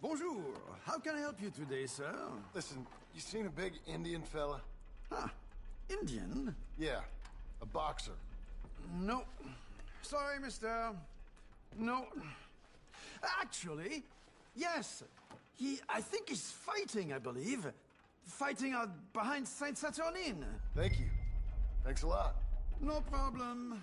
Bonjour. How can I help you today, sir? Listen, you seen a big Indian fella? Huh. Indian? Yeah, a boxer. No. Sorry, mister. No. Actually, yes. I think he's fighting, I believe. Fighting out behind Saint Saturnine. Thank you. Thanks a lot. No problem.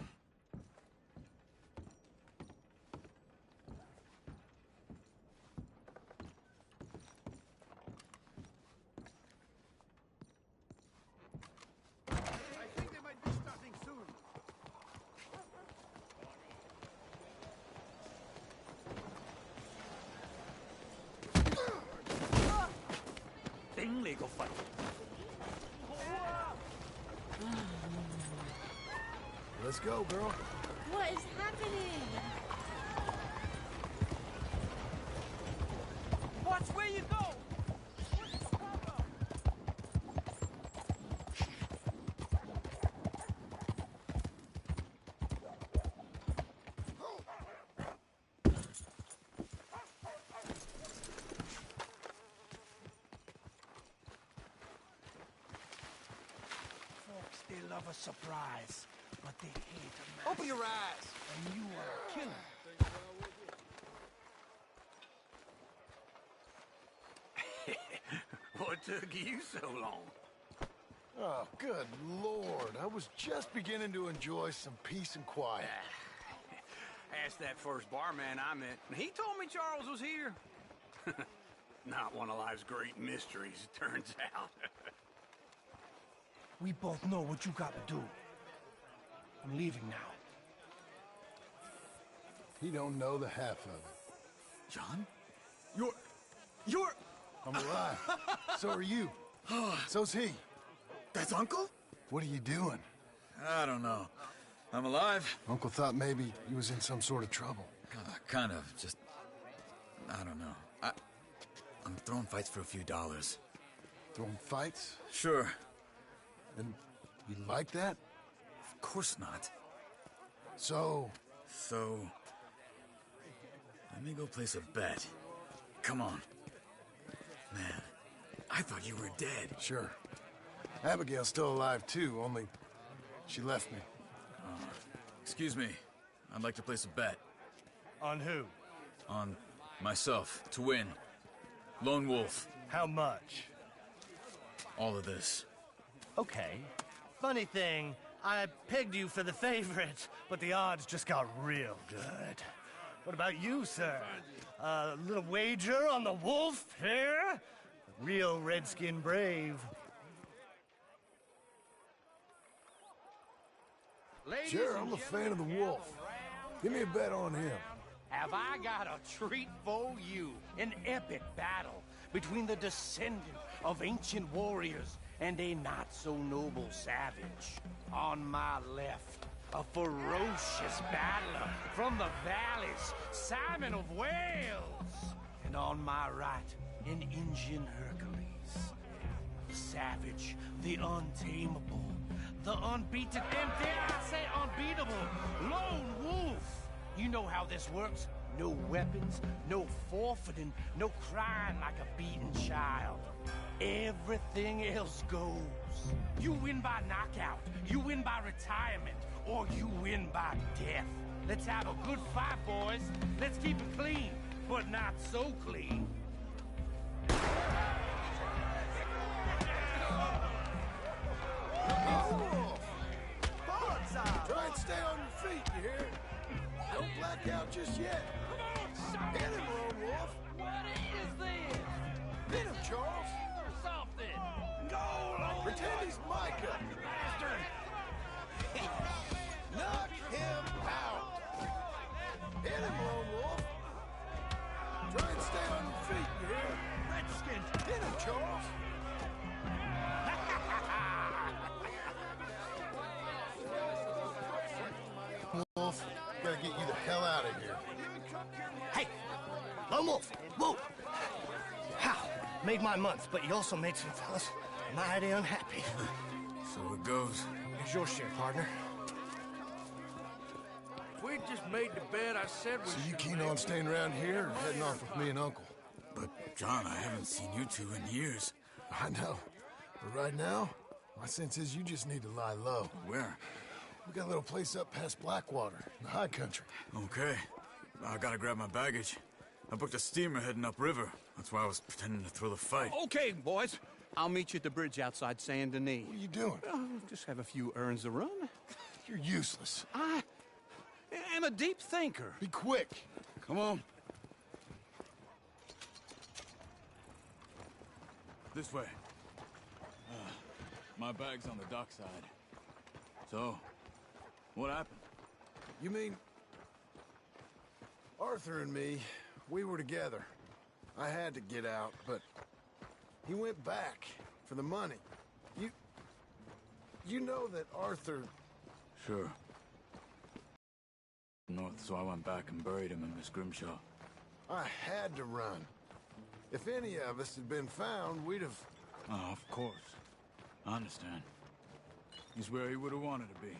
Let's go, girl. What is happening? Watch where you go! Folks, they love a surprise, but they hate a mask. Open your eyes! And you are a killer. What took you so long? Oh, good Lord. I was just beginning to enjoy some peace and quiet. Asked that first barman I met, and he told me Charles was here. Not one of life's great mysteries, it turns out. We both know what you gotta do. I'm leaving now. He don't know the half of it. John? You're... I'm alive. So are you. So's he. That's Uncle? What are you doing? I don't know. I'm alive. Uncle thought maybe he was in some sort of trouble. Kind of. Just... I don't know. I'm throwing fights for a few dollars. Throwing fights? Sure. And you like that? Of course not. So, let me go place a bet. Come on. Man, I thought you were dead. sure. Abigail's still alive too, only she left me. Excuse me. I'd like to place a bet. On who? On myself, to win. Lone Wolf. How much? All of this. Okay. Funny thing, I pegged you for the favorite, but the odds just got real good. What about you, sir? A little wager on the wolf here? Real redskin brave. Ladies Sure, and I'm a fan of the gentlemen, wolf. gather Give me a round bet on him. Have I got a treat for you? An epic battle between the descendant of ancient warriors and a not-so-noble savage. On my left, a ferocious battler from the valleys, Simon of Wales. And on my right, an Indian Hercules. The savage, the untamable, the unbeaten, and dare I say unbeatable, Lone Wolf. You know how this works. No weapons, no forfeiting, no crying like a beaten child. Everything else goes. You win by knockout, you win by retirement, or you win by death. Let's have a good fight, boys. Let's keep it clean, but not so clean. Try and stay on your feet, you hear? Don't black out just yet. Hit him, Lone Wolf. What is this? Hit him, Charles. Or something? Pretend he's Micah. Bastard! Knock him out. Hit him, Lone Wolf. Try and stay on your feet, you hear? Redskins! Hit him, Charles. Wolf, gotta get you the hell out of here. Hey! Lone Wolf! Whoa! How? made my month, but you also made some fellas mighty unhappy. So it goes. Here's your share, partner. If we'd just made the bed I said we So you should keen make, on staying around here or heading off with me and Uncle? But, John, I haven't seen you two in years. I know. But right now, my sense is you just need to lie low. Where? We got a little place up past Blackwater, in the high country. Okay. I gotta grab my baggage. I booked a steamer heading upriver. That's why I was pretending to throw the fight. Okay, boys. I'll meet you at the bridge outside Saint Denis. What are you doing? Just have a few errands to run. You're useless. I am a deep thinker. Be quick. Come on. This way. My bag's on the dockside. So, what happened? You mean... Arthur and me, we were together. I had to get out, but... he went back for the money. You know that Arthur... Sure. North, so I went back and buried him in Miss Grimshaw. I had to run. If any of us had been found, we'd have... Oh, of course. I understand. He's where he would have wanted to be.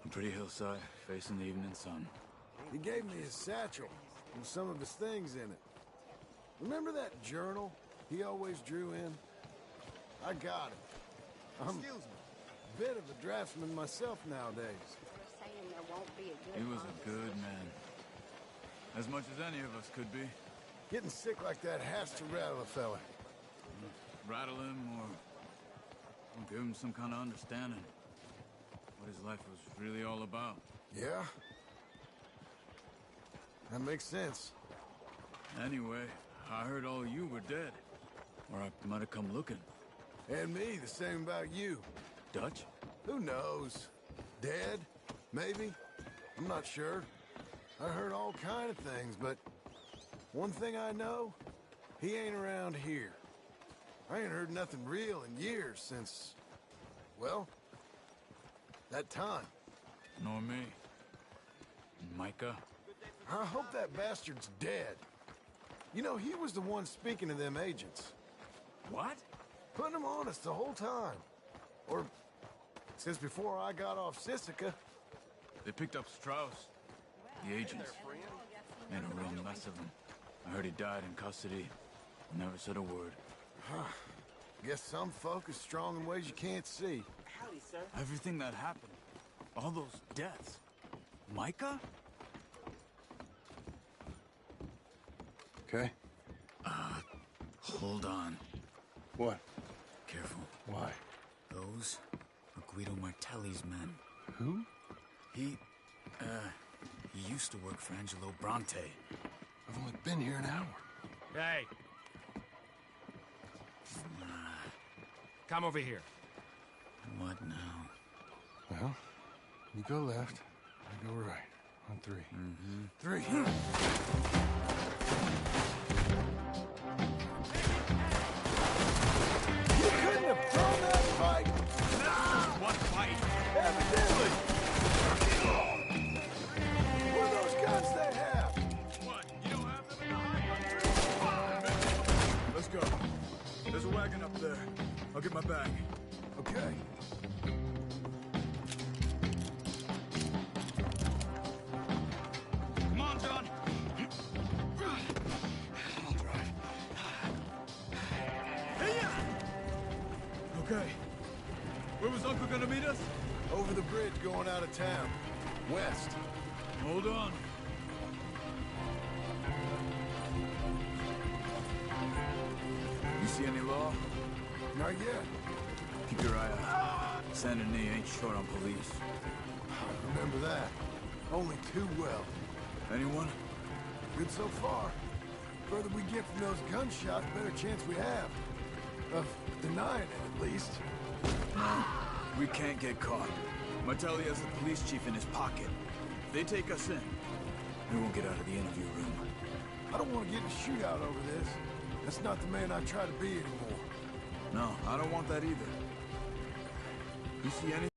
A pretty hillside, facing the evening sun. He gave me his satchel with some of his things in it. Remember that journal he always drew in? I got it. I'm a bit of a draftsman myself nowadays. He was a good man. As much as any of us could be. Getting sick like that has to rattle a fella. Rattle him or give him some kind of understanding. What his life was really all about. Yeah? That makes sense. Anyway, I heard all you were dead. Or I might have come looking. And me, the same about you. Dutch? Who knows? Dead? Maybe? I'm not sure. I heard all kind of things, but one thing I know, he ain't around here. I ain't heard nothing real in years since, well, that time. Nor me. Micah? I hope that bastard's dead. You know, he was the one speaking to them agents. What? Putting them on us the whole time. Or, since before I got off Sisika. They picked up Strauss. The agents. Made a real mess of him. I heard he died in custody. Never said a word. Guess some folk is strong in ways you can't see. Howdy, sir. Everything that happened. All those deaths. Micah? Okay. Hold on. What? Careful. Why? Those are Guido Martelli's men. Who? He used to work for Angelo Bronte. I've only been here an hour. Hey. Come over here. What now? Well, you go left, I go right. On three. Three. You couldn't have thrown that fight! What fight? Evidently! What are those guns they have? What? You don't have them in the high country? Let's go. There's a wagon up there. I'll get my bag. Okay. Come on, John. I'll drive. Okay. Where was Uncle gonna meet us? Over the bridge going out of town. West. Hold on. You see any law? Not yet. Keep your eye out. Saint Denis ain't short on police. Remember that. Only too well. Anyone? Good so far. Further we get from those gunshots, better chance we have. Of denying it, at least. We can't get caught. Martelli has the police chief in his pocket. If they take us in, we won't get out of the interview room. I don't want to get in a shootout over this. That's not the man I try to be anymore. No, I don't want that either. You see anything?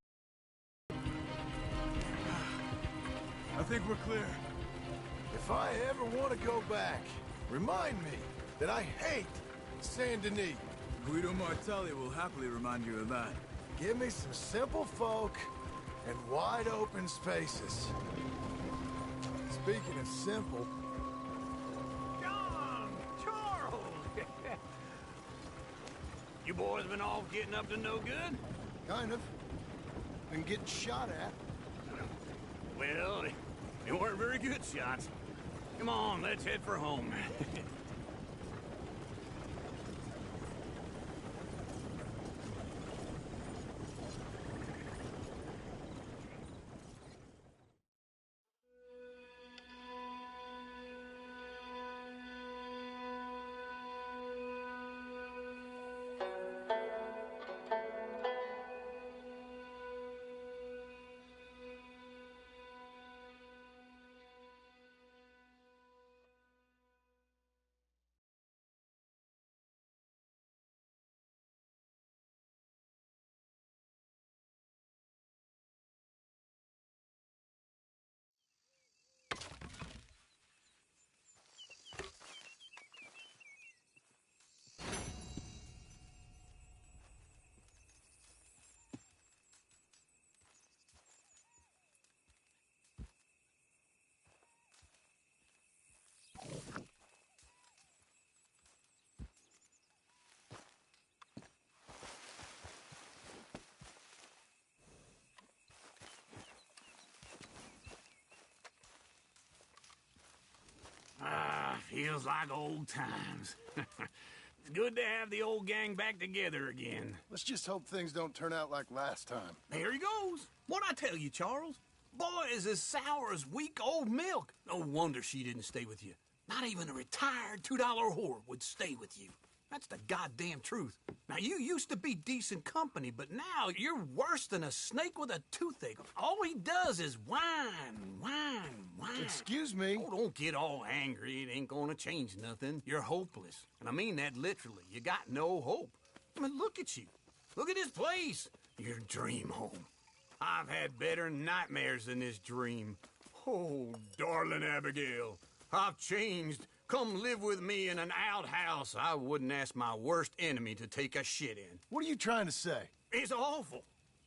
I think we're clear. If I ever want to go back, remind me that I hate Saint Denis. Guido Martelli will happily remind you of that. Give me some simple folk and wide open spaces. Speaking of simple, John! Charles! You boys been off getting up to no good? kind of. Been getting shot at. Well, they weren't very good shots. Come on, let's head for home. Feels like old times. It's good to have the old gang back together again. Let's just hope things don't turn out like last time. There he goes. What'd I tell you, Charles? Boy is as sour as weak old milk. No wonder she didn't stay with you. Not even a retired $2 whore would stay with you. That's the goddamn truth. Now, you used to be decent company, but now you're worse than a snake with a toothache. All he does is whine, whine, whine. Excuse me? Oh, don't get all angry. It ain't gonna change nothing. You're hopeless. And I mean that literally. You got no hope. I mean, look at you. Look at this place. Your dream home. I've had better nightmares than this dream. Oh, darling Abigail, I've changed. Come live with me in an outhouse I wouldn't ask my worst enemy to take a shit in. What are you trying to say? It's awful.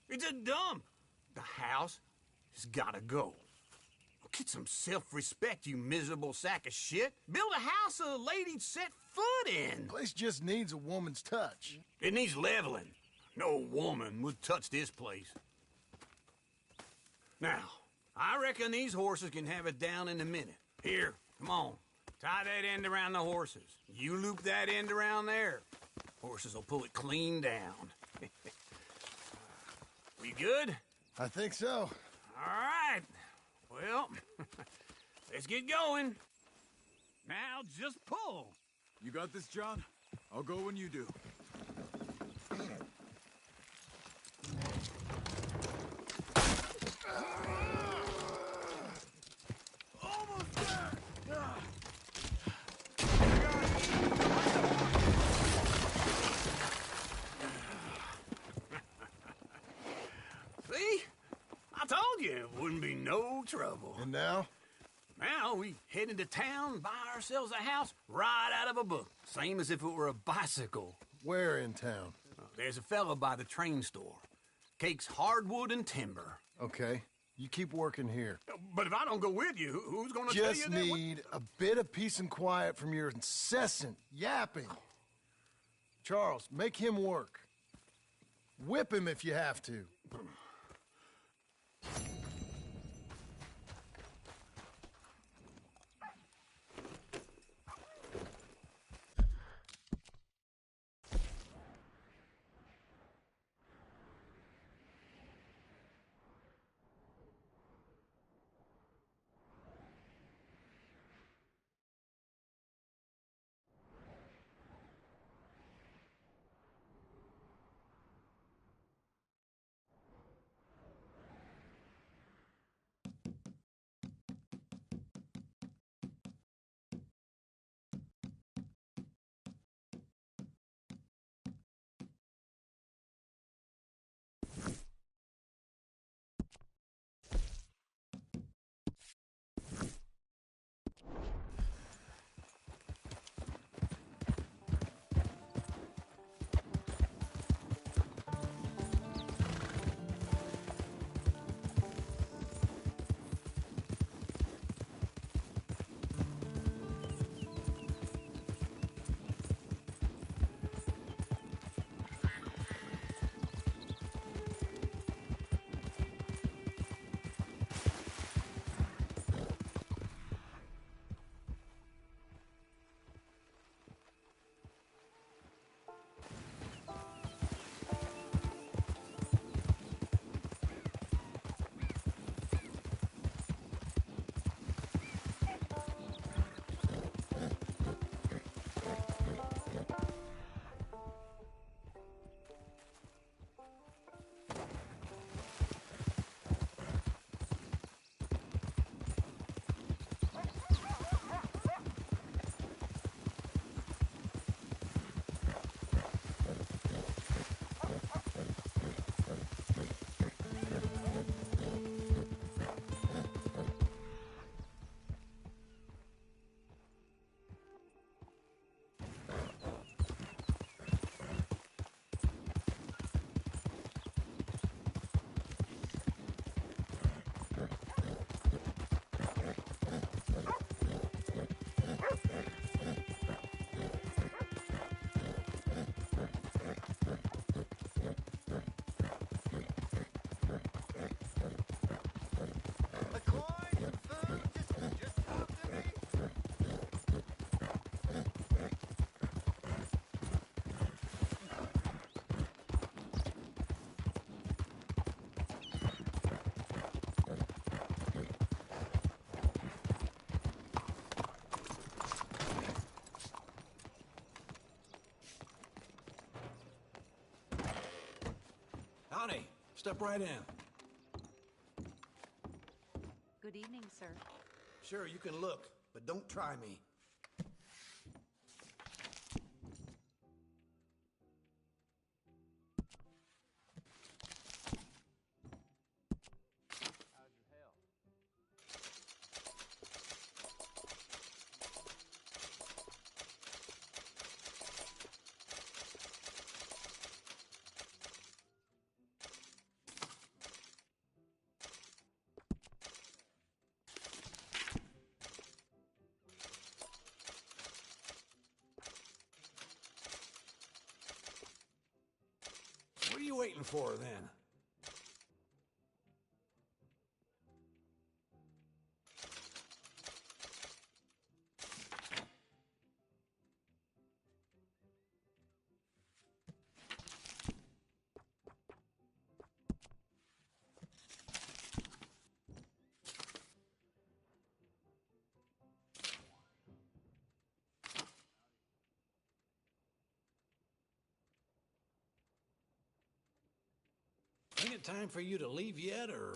It's a dump. The house has gotta go. Get some self-respect, you miserable sack of shit. Build a house a lady'd set foot in. Place just needs a woman's touch. It needs leveling. No woman would touch this place. Now, I reckon these horses can have it down in a minute. Here, come on. Tie that end around the horses. You loop that end around there. Horses will pull it clean down. We good? I think so. All right. Well, let's get going. Now just pull. You got this, John? I'll go when you do. Almost there! See? I told you it wouldn't be no trouble. And now? Now we head into town, buy ourselves a house right out of a book. Same as if it were a bicycle. Where in town? There's a fella by the train store. Cakes hardwood and timber. Okay. You keep working here. But if I don't go with you, who's gonna tell you Just that? need a bit of peace and quiet from your incessant yapping. Charles, make him work. Whip him if you have to. Honey, step right in. Good evening, sir. Sure, you can look, but don't try me. What are you waiting for, then? Ain't it time for you to leave yet, or...?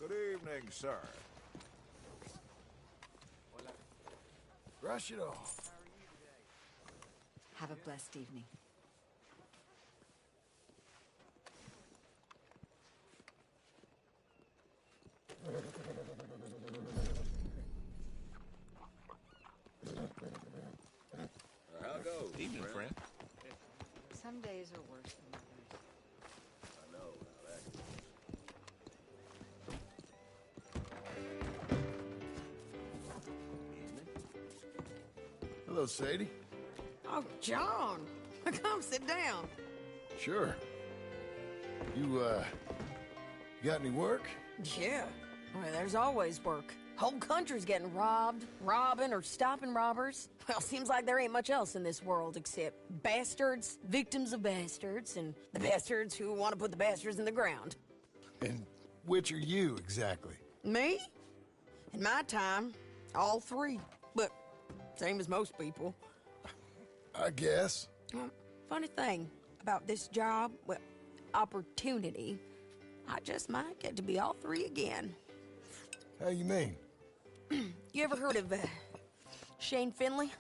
Good evening, sir. Brush it off. Have a blessed evening. How goes? Evening, friend. Some days are worse than others. I know how that goes. Hello, Sadie. Oh, John. Come sit down. Sure. You got any work? Yeah. Well, there's always work. Whole country's getting robbed, robbing, or stopping robbers. Well, seems like there ain't much else in this world except bastards, victims of bastards, and the bastards who want to put the bastards in the ground. And which are you, exactly? Me? In my time, all three. But same as most people. I guess. Funny thing about this job, well, opportunity, I just might get to be all three again. How you mean? You ever heard of Shane Finley?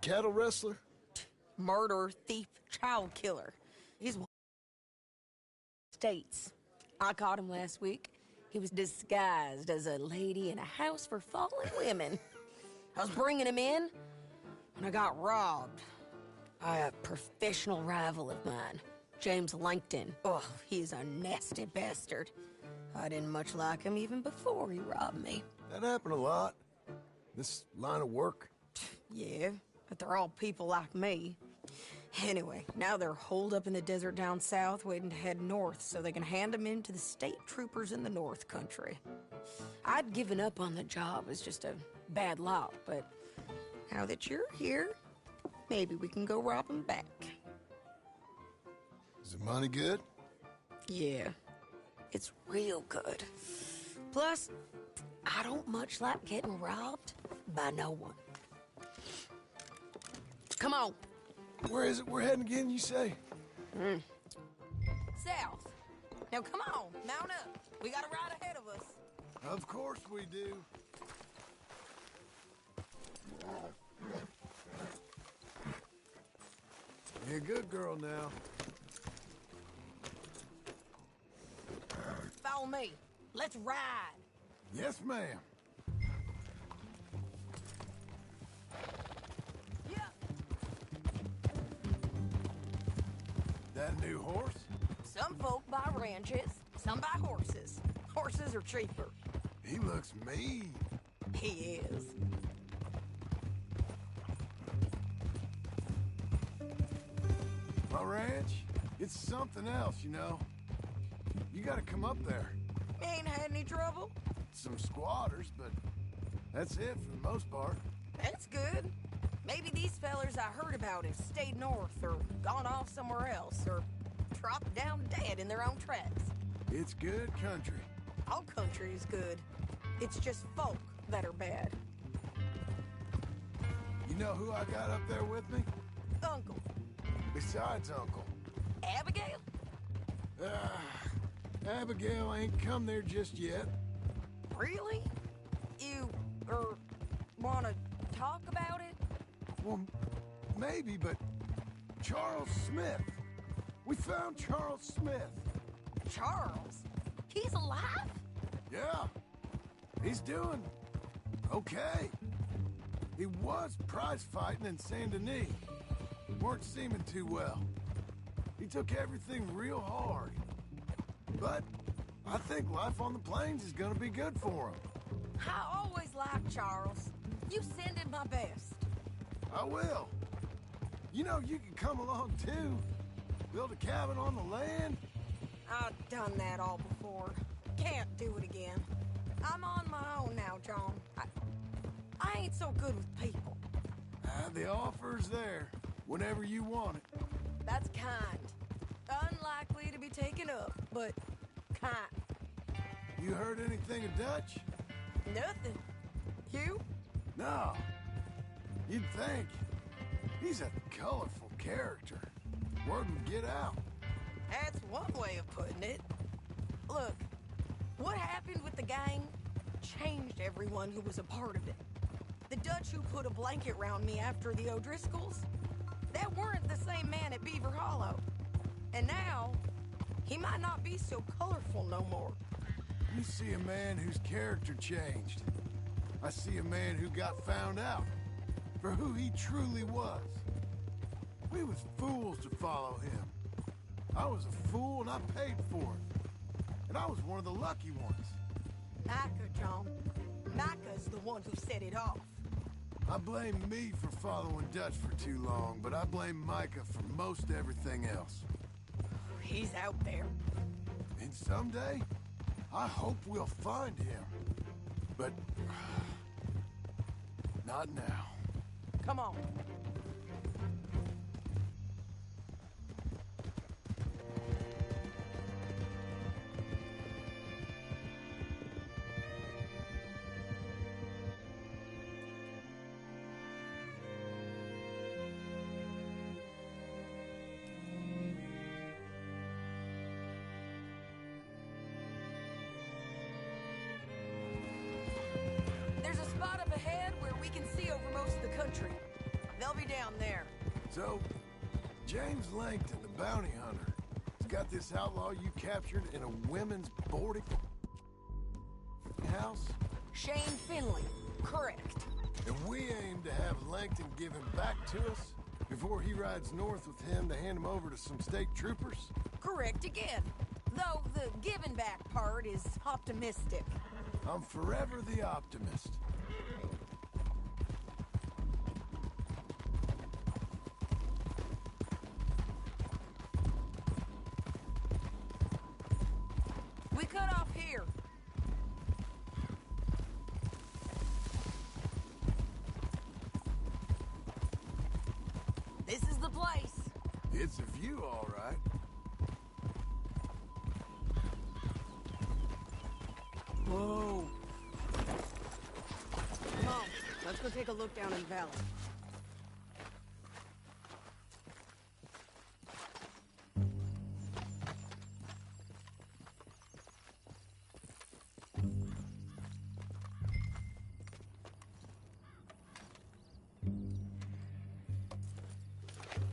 Cattle wrestler? Murderer, thief, child killer. He's one states. I caught him last week. He was disguised as a lady in a house for fallen women. I was bringing him in when I got robbed by a professional rival of mine, James Langton. Oh, he's a nasty bastard. I didn't much like him even before he robbed me. That happened a lot. This line of work. Yeah, but they're all people like me. Anyway, now they're holed up in the desert down south, waiting to head north so they can hand them in to the state troopers in the north country. I'd given up on the job as just a bad lot, but now that you're here, maybe we can go rob them back. Is the money good? Yeah, it's real good. Plus, I don't much like getting robbed by no one. Come on. Where is it we're heading again, you say? South. Now come on, mount up. We got a ride ahead of us. Of course we do. You're a good girl now. Follow me. Let's ride. Yes, ma'am. Yeah. That new horse? Some folk buy ranches, some buy horses. Horses are cheaper. He looks mean. He is. My ranch? It's something else, you know. You gotta come up there. Ain't had any trouble? Some squatters, but that's it for the most part. That's good. Maybe these fellers I heard about have stayed north or gone off somewhere else or dropped down dead in their own tracks. It's good country. All country is good. It's just folk that are bad. You know who I got up there with me? Uncle. Besides Uncle. Abigail? Abigail ain't come there just yet. Really? You, wanna talk about it? Well, maybe, but Charles Smith. We found Charles Smith. Charles? He's alive? Yeah. He's doing okay. He was prize fighting in Saint Denis. Weren't seeming too well. He took everything real hard. But I think life on the plains is gonna be good for him. I always liked Charles. You send him my best. I will. You know, you can come along too. Build a cabin on the land. I've done that all before. Can't do it again. I'm on my own now, John. I ain't so good with people. The offer's there, whenever you want it. That's kind. Unlikely to be taken up, but kind. You heard anything of Dutch? Nothing. You? No. You'd think. He's a colorful character. Word would get out. That's one way of putting it. Look, what happened with the gang changed everyone who was a part of it. The Dutch who put a blanket round me after the O'Driscolls, that weren't the same man at Beaver Hollow. And now, he might not be so colorful no more. You see a man whose character changed. I see a man who got found out for who he truly was. We was fools to follow him. I was a fool and I paid for it. And I was one of the lucky ones. Micah, John. Micah's the one who set it off. I blame me for following Dutch for too long, but I blame Micah for most everything else. He's out there. And someday, I hope we'll find him. But not now. Come on. There's a spot up ahead where we can see over most of the country. They'll be down there. So, James Langton, the bounty hunter, has got this outlaw you captured in a women's boarding house? Shane Finley. Correct. And we aim to have Langton give him back to us before he rides north with him to hand him over to some state troopers? Correct again. Though the giving back part is optimistic. I'm forever the optimist. We cut off here. This is the place. It's a view, all right. Whoa. Come on, let's go take a look down in the valley.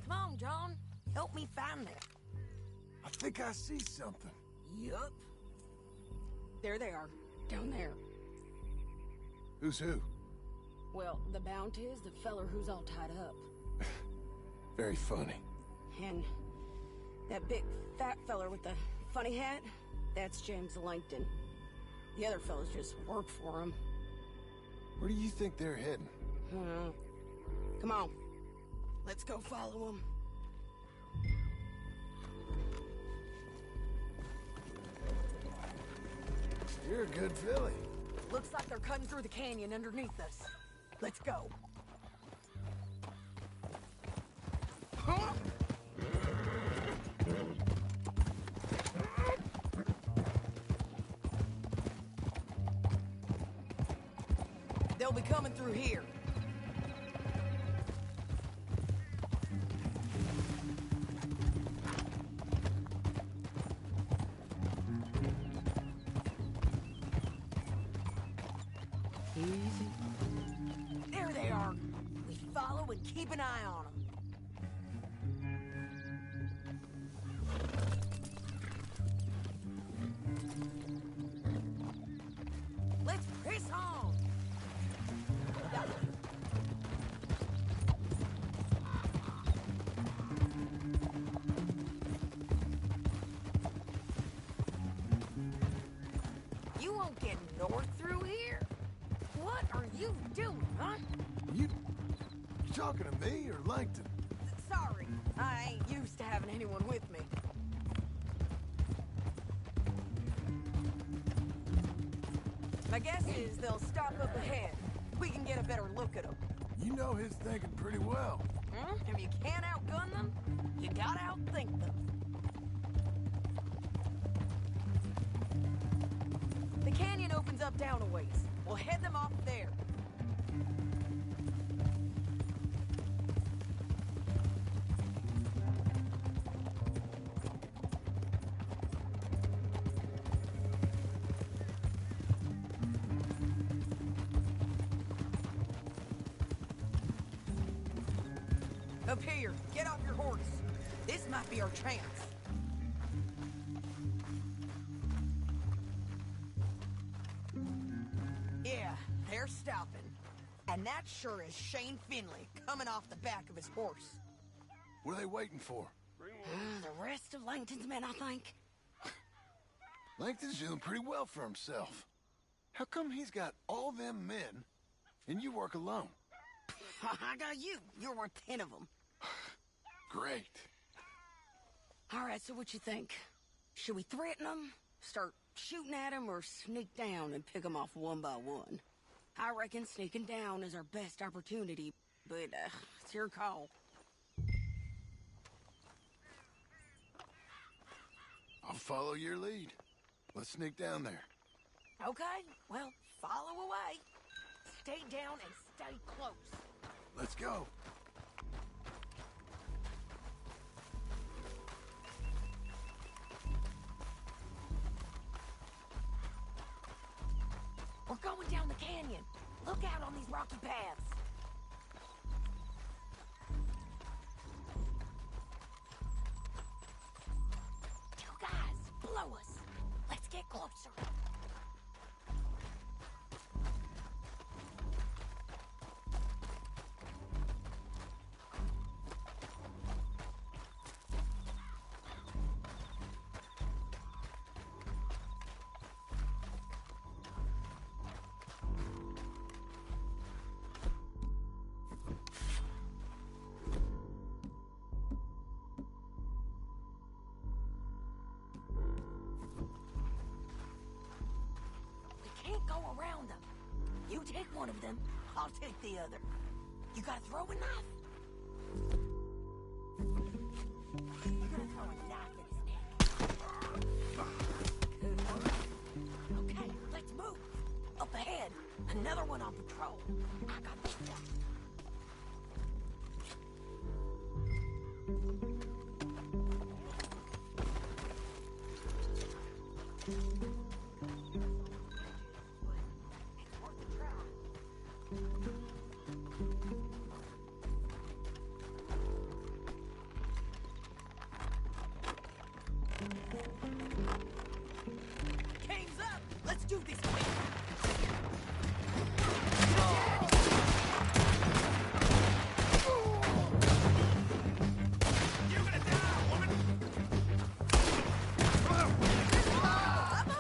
Come on, John. Help me find that. I think I see something. Yup. There they are, down there. Who's who? Well, the Bounty is the feller who's all tied up. Very funny. And that big fat feller with the funny hat, that's James Langton. The other fellas just work for him. Where do you think they're heading? Come on. Let's go follow them. You're a good filly. Looks like they're cutting through the canyon underneath us. Let's go. They'll be coming through here. Easy. There they are. We follow and keep an eye on them. Let's press on. You won't get north through here? What are you doing, huh? You talking to me or Langton? Sorry, I ain't used to having anyone with me. My guess is they'll stop up ahead. We can get a better look at them. You know his thinking pretty well. If you can't outgun them, you gotta outthink them. The canyon opens up down a ways. We'll head them off there. Up here, get off your horse. This might be our chance. Yeah, they're stopping. And that sure is Shane Finley coming off the back of his horse. What are they waiting for? The rest of Langton's men, I think. Langton's doing pretty well for himself. How come he's got all them men and you work alone? I got you. You're worth 10 of them. Great. All right, so what you think? Should we threaten them, start shooting at them, or sneak down and pick them off one by one? I reckon sneaking down is our best opportunity, but it's your call. I'll follow your lead. Let's sneak down there. Okay, well, follow away. Stay down and stay close. Let's go. We're going down the canyon. Look out on these rocky paths. Two guys, below us. Let's get closer. Go around them. You take one of them, I'll take the other. You gotta throw a knife. You're gonna throw a knife in his neck. Good one. Okay, let's move. Up ahead, another one on patrol. I got this one. Game's up! Let's do this quick! You're gonna die, woman! I'm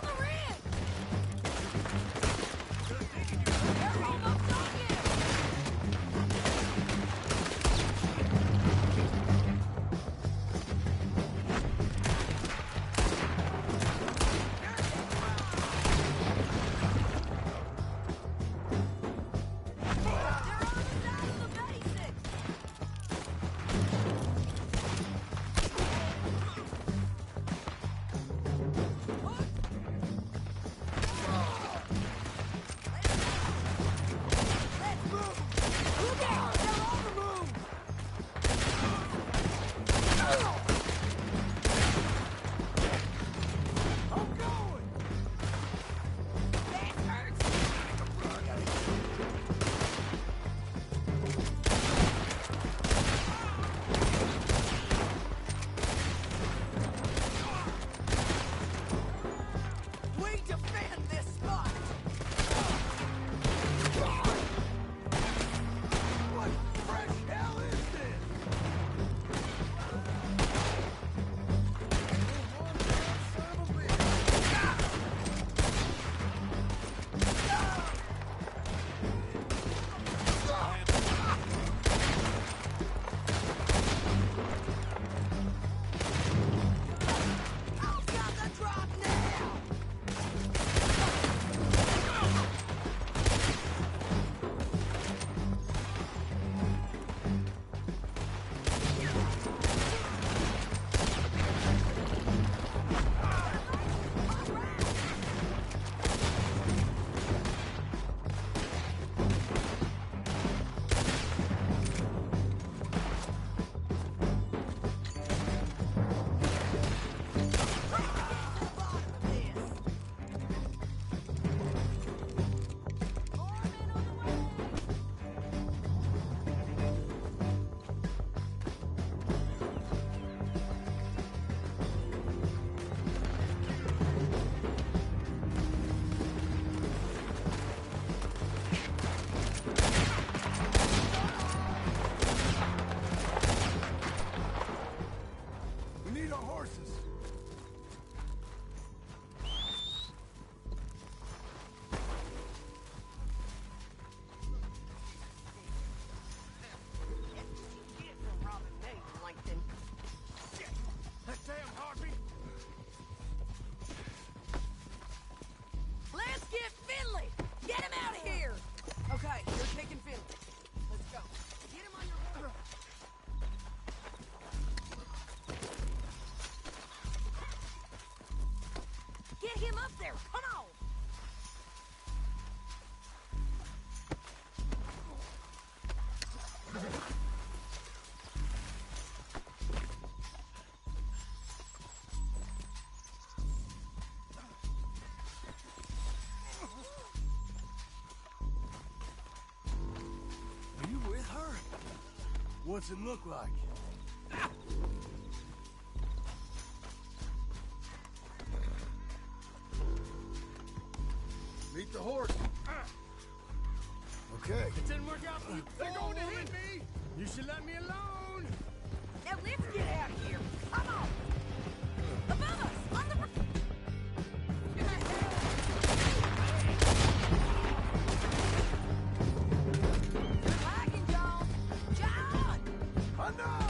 need our horses. That damn heartbeat! Let's get Finley! Get him out of here! Okay, you're taking Finley. Let's go. Get him on your horse. Get him up there! Come on! Are you with her? What's it look like? Meet the horse. Okay. It didn't work out for you. They're going to hit me! You should let me alone! Now let's get out of here! Come on! Above us! On the roof! You're lagging, John! John! I know!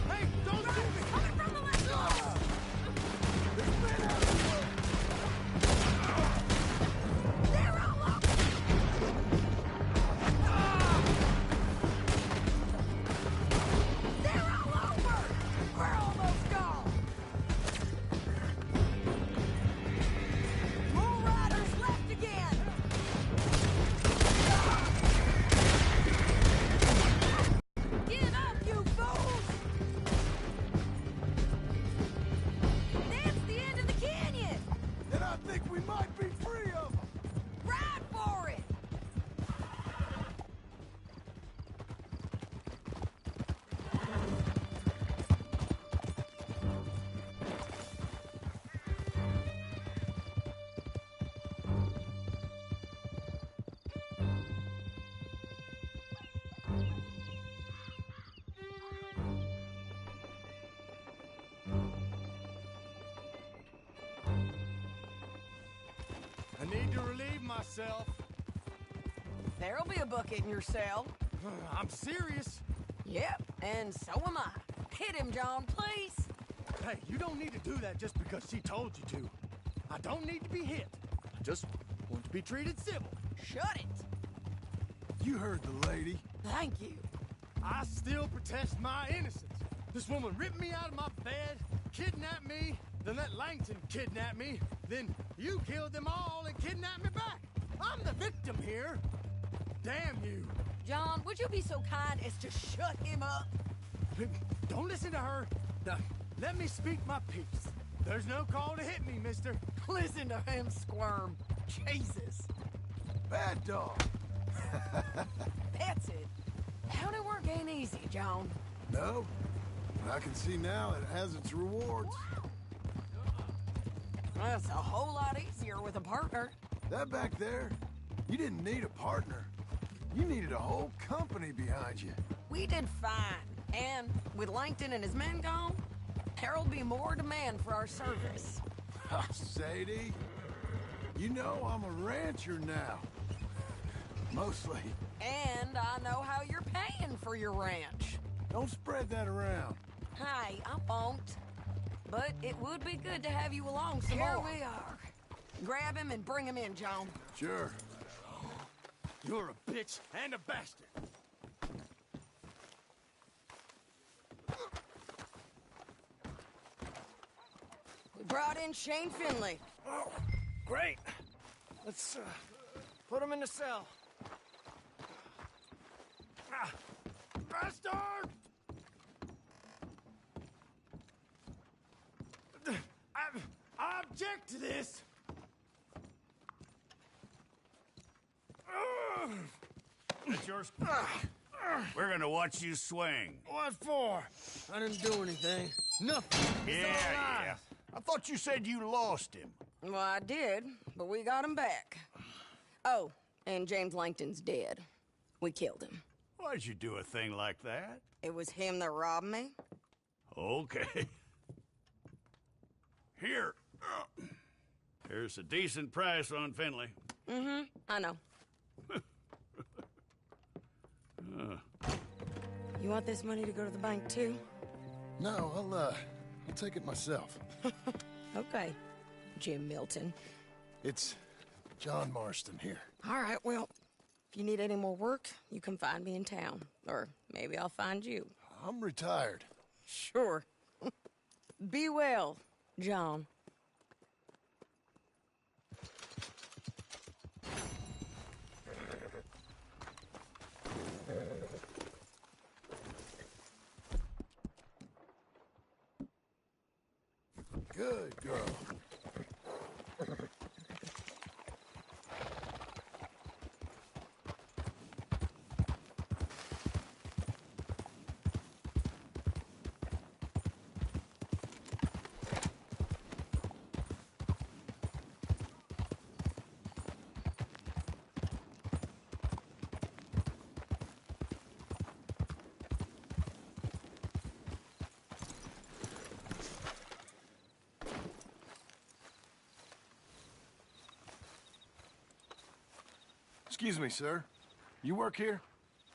Hey, don't shoot me! Coming from the left! There's men out there! They're all up! They're all over! We're almost gone! More riders left again! Give up, you fools! That's the end of the canyon! And I think we might be free of them! Ride for it! I need to relieve myself. There'll be a bucket in your cell. I'm serious. Yep, and so am I. Hit him, John, please. Hey, you don't need to do that just because she told you to. I don't need to be hit. I just want to be treated civil. Shut it. You heard the lady. Thank you. I still protest my innocence. This woman ripped me out of my bed, kidnapped me, then let Langton kidnap me, then you killed them all and kidnapped me back. I'm the victim here. Damn you. John, would you be so kind as to shut him up? Don't listen to her. Now, let me speak my piece. There's no call to hit me, mister. Listen to him squirm. Jesus. Bad dog. That's it. County work ain't easy, John. No, but I can see now it has its rewards. That's a whole lot easier with a partner. That back there, you didn't need a partner. You needed a whole company behind you. We did fine. And with Langton and his men gone, there'll be more demand for our service. Sadie, you know I'm a rancher now. Mostly. And I know how you're paying for your ranch. Don't spread that around. Hey, I won't. But it would be good to have you along some more. Here we are. Grab him and bring him in, John. Sure. You're a bitch and a bastard. We brought in Shane Finley. Oh, great. Let's put him in the cell. Bastard! I object to this. That's yours. We're gonna watch you swing. What for? I didn't do anything. Nothing. It's all lies. I thought you said you lost him. Well, I did, but we got him back. Oh, And James Langton's dead. We killed him. Why'd you do a thing like that? It was him that robbed me? Okay. Here. Here's a decent price on Finley. Mm-hmm, I know. You want this money to go to the bank, too? No, I'll take it myself. Okay, Jim Milton. It's John Marston here. All right, well, if you need any more work, you can find me in town. Or maybe I'll find you. I'm retired. Sure. Be well, John. Good girl. Excuse me, sir. You work here?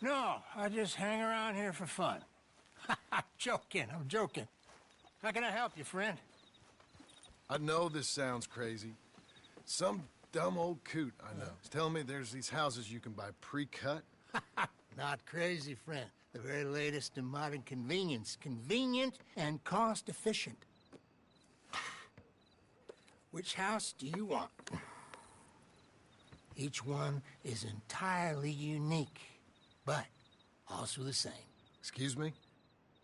No, I just hang around here for fun. I'm joking. How can I help you, friend? I know this sounds crazy. Some dumb old coot I know is telling me there's these houses you can buy pre-cut. Not crazy, friend. The very latest in modern convenience. Convenient and cost-efficient. Which house do you want? Each one is entirely unique, but also the same. Excuse me?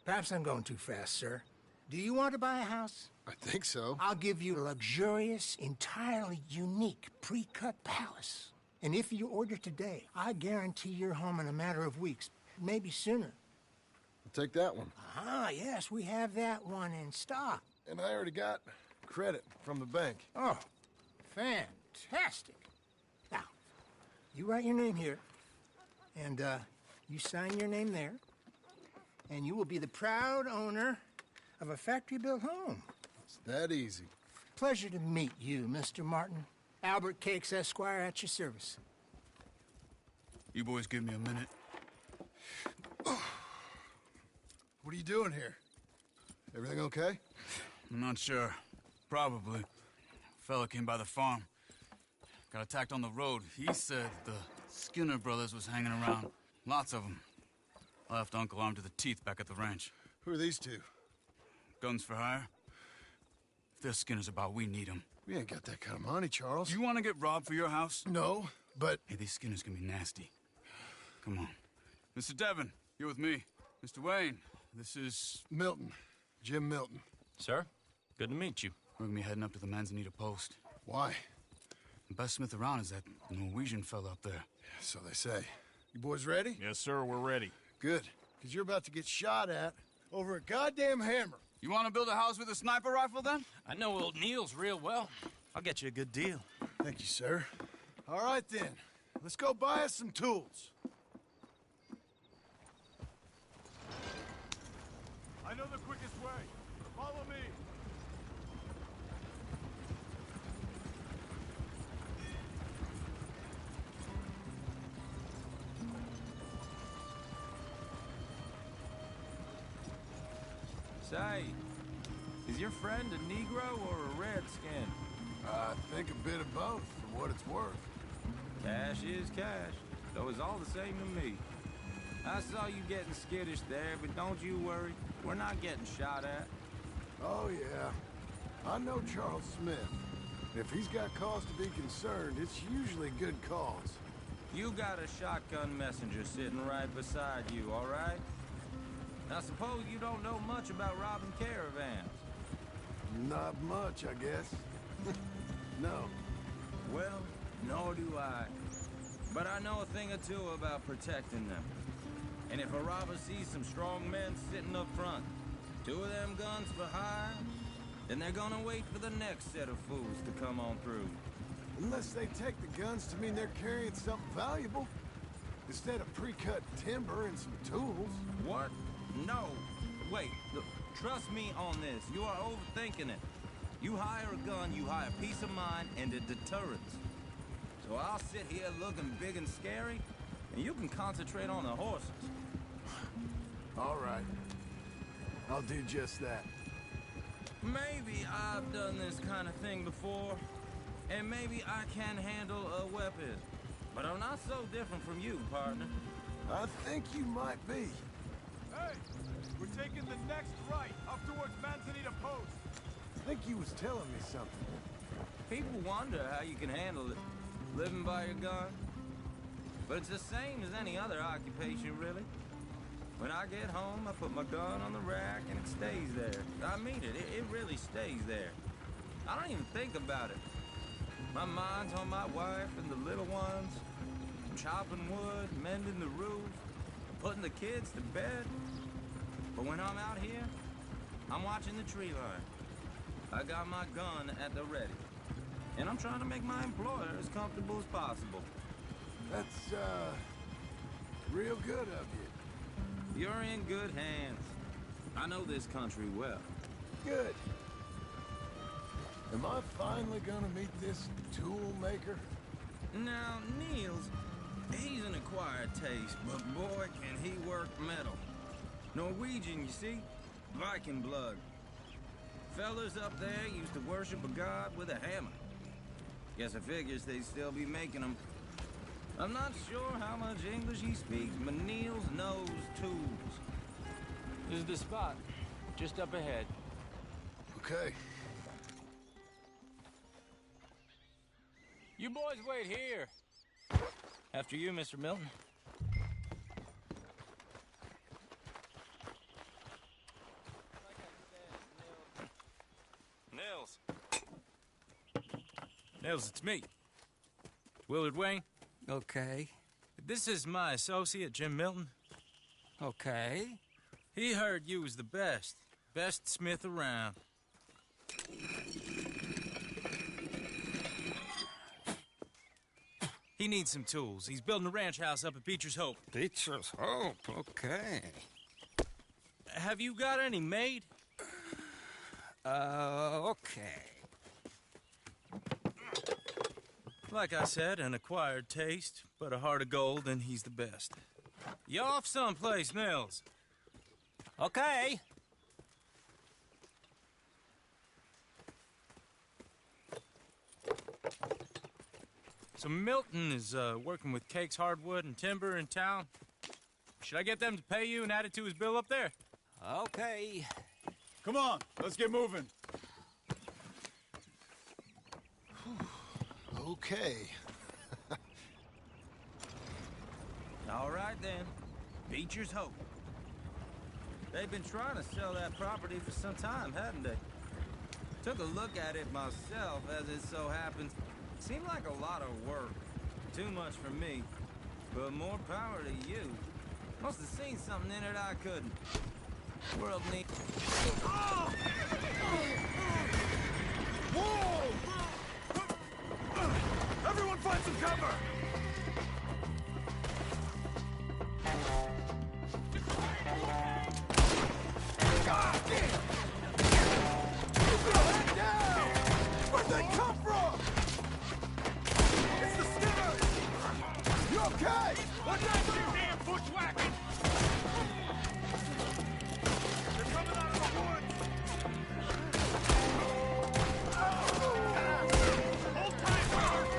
Perhaps I'm going too fast, sir. Do you want to buy a house? I think so. I'll give you a luxurious, entirely unique pre-cut palace. And if you order today, I guarantee you're home in a matter of weeks, maybe sooner. I'll take that one. Ah, yes, we have that one in stock. And I already got credit from the bank. Oh, fantastic. Now, you write your name here, and you sign your name there, and you will be the proud owner of a factory-built home. It's that easy. Pleasure to meet you, Mr. Martin. Albert Cakes, Esquire, at your service. You boys give me a minute. What are you doing here? Everything okay? I'm not sure. Probably. Fella came by the farm. Got attacked on the road. He said the Skinner brothers was hanging around. Lots of them. I left Uncle armed to the teeth back at the ranch. Who are these two? Guns for hire? If they're Skinner's about, we need them. We ain't got that kind of money, Charles. You want to get robbed for your house? No, but... Hey, these Skinners can be nasty. Come on. Mr. Devon, you're with me. Mr. Wayne, this is... Milton. Jim Milton. Sir, good to meet you. We're gonna be heading up to the Manzanita post. Why? The best smith around is that Norwegian fella up there. So they say. You boys ready? Yes, sir, we're ready. Good. Because you're about to get shot at over a goddamn hammer. You want to build a house with a sniper rifle, then? I know old Neil's real well. I'll get you a good deal. Thank you, sir. All right, then. Let's go buy us some tools. I know the quickest way. Follow me. Say, is your friend a Negro or a Redskin? I think a bit of both, for what it's worth. Cash is cash, though it's all the same to me. I saw you getting skittish there, but don't you worry. We're not getting shot at. Oh, yeah. I know Charles Smith. If he's got cause to be concerned, it's usually good cause. You got a shotgun messenger sitting right beside you, all right? I suppose you don't know much about robbing caravans. Not much, I guess. No. Well, nor do I. But I know a thing or two about protecting them. And if a robber sees some strong men sitting up front, 2 of them guns for hire, then they're gonna wait for the next set of fools to come on through. Unless they take the guns to mean they're carrying something valuable. Instead of pre-cut timber and some tools. What? No. Wait, look, trust me on this. You are overthinking it. You hire a gun, you hire peace of mind and a deterrence. So I'll sit here looking big and scary, and you can concentrate on the horses. All right. I'll do just that. Maybe I've done this kind of thing before, and maybe I can handle a weapon. But I'm not so different from you, partner. I think you might be. Hey, we're taking the next right, up towards Manzanita Post. I think you was telling me something. People wonder how you can handle it, living by your gun. But it's the same as any other occupation, really. When I get home, I put my gun on the rack and it stays there. I mean it, it really stays there. I don't even think about it. My mind's on my wife and the little ones. I'm chopping wood, mending the roof, putting the kids to bed. But when I'm out here, I'm watching the tree line. I got my gun at the ready. And I'm trying to make my employer as comfortable as possible. That's, real good of you. You're in good hands. I know this country well. Good. Am I finally gonna meet this tool maker? Now, Niels, he's an acquired taste, but boy, can he work metal. Norwegian, you see? Viking blood. Fellas up there used to worship a god with a hammer. Guess I figures they'd still be making them. I'm not sure how much English he speaks, but Niels knows tools. This is the spot. Just up ahead. Okay. You boys wait here. After you, Mr. Milton. Nils. Nils, it's me. Willard Wayne. Okay. This is my associate, Jim Milton. Okay. He heard you was the best. Best smith around. He needs some tools. He's building a ranch house up at Beecher's Hope. Beecher's Hope, okay. Have you got any made? Okay. Like I said, an acquired taste, but a heart of gold, and he's the best. You off someplace, Nils? Okay. So Milton is working with Cake's Hardwood and Timber in town. Should I get them to pay you and add it to his bill up there? Okay. Come on, let's get moving. Okay. All right, then. Beecher's Hope. They've been trying to sell that property for some time, hadn't they? Took a look at it myself, as it so happens. Seemed like a lot of work. Too much for me. But more power to you. Must have seen something in it I couldn't. World needs... Whoa! Everyone find some cover! God damn! Head down! Where'd they come from? It's the Skinners! You okay? Watch out for your damn bushwhacking! They're coming out of the woods! Hold tight, Robert!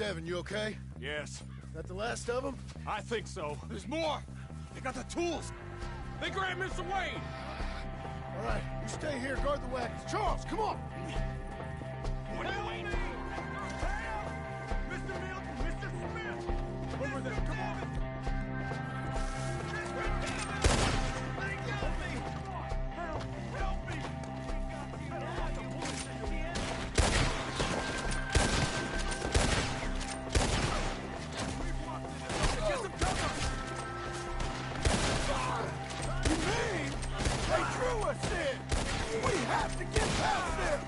Devin, you okay? Yes. That the last of them? I think so. There's more! They got the tools! They grabbed Mr. Wayne! All right, you stay here, guard the wagons. Charles, come on! What are you waiting for? Mr. Milton, Mr. Smith! Over there, come on! Help me! Help me! Get some cover! You mean they drew us in? We have to get past them!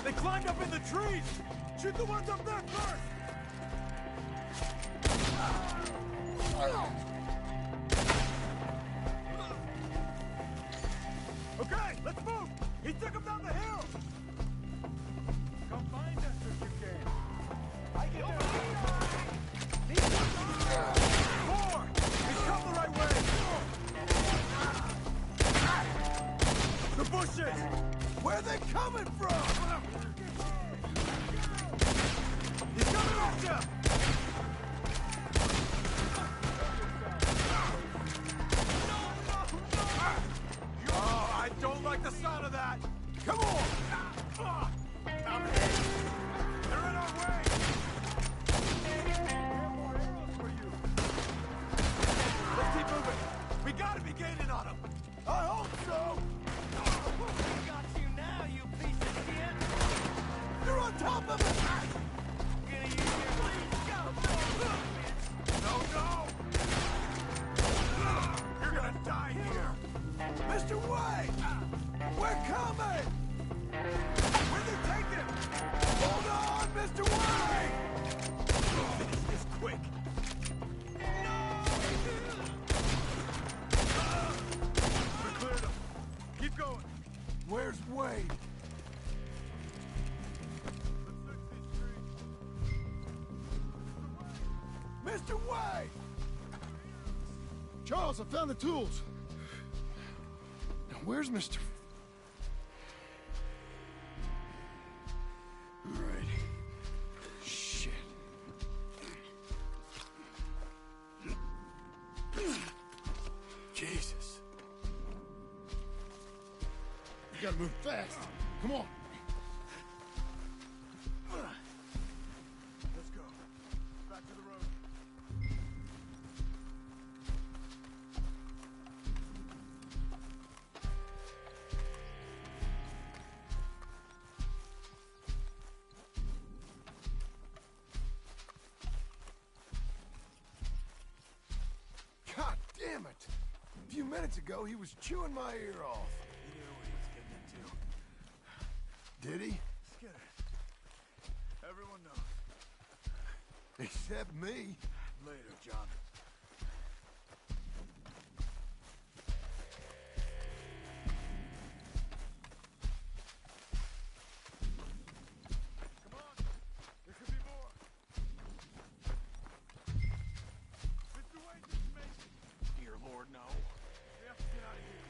They climbed up in the trees! Shoot the ones up there first! Okay, let's move! He took them down the hill! Come find us if you can. I get there. More! He's come the right way! The bushes! Where are they coming from? He's coming at you! Oh, I don't like the sound of that! Come on! I'm hit! They're in our way! More arrows for you! Let's keep moving! We gotta be gaining on them! I hope so! We got you now, you piece of shit! They're on top of us! Gonna use your please go! No, no! You're gonna die here! Mr. White! We're coming! Where'd they take him? Hold on, Mr. White! Finish this quick! We cleared him. Keep going. Where's Wade? Mr. White! Charles, I found the tools. Now, where's Mr. All right. Shit. Jesus. You gotta move fast. Come on. Let's go. Back to the road. God damn it! A few minutes ago, he was chewing my ear off. He knew what he was getting into. Did he? Skinner. Everyone knows. Except me. Later, John. Come on. There could be more. Mr. Wayne didn't make it. Dear Lord, no. We have to get out of here.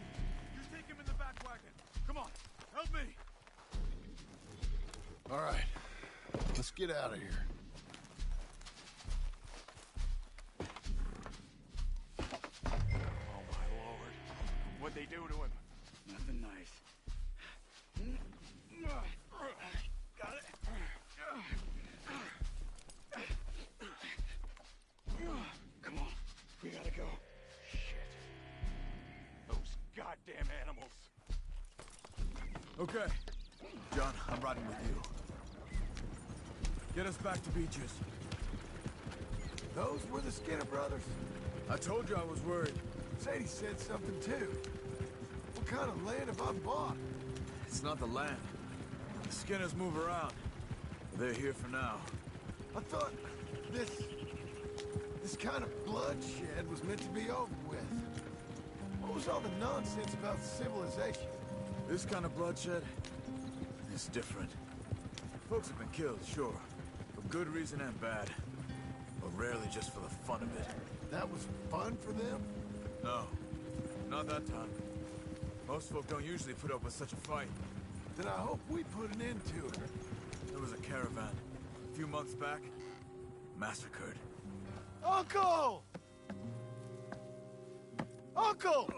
You take him in the back wagon. Come on. Help me. All right. Let's get out of here. Oh, my Lord. What'd they do to him? Nothing nice. Got it. Come on. We gotta go. Shit. Those goddamn animals. Okay. John, I'm riding with you. Get us back to Beaches. Those were the Skinner brothers. I told you I was worried. Sadie said something too. What kind of land have I bought? It's not the land. The Skinners move around. They're here for now. I thought this kind of bloodshed was meant to be over with. What was all the nonsense about civilization? This kind of bloodshed is different. Folks have been killed, sure. For good reason and bad. But rarely just for the fun of it. That was fun for them? No. Not that time. Most folk don't usually put up with such a fight. then I hope we put an end to it. There was a caravan a few months back, massacred. Uncle! Uncle!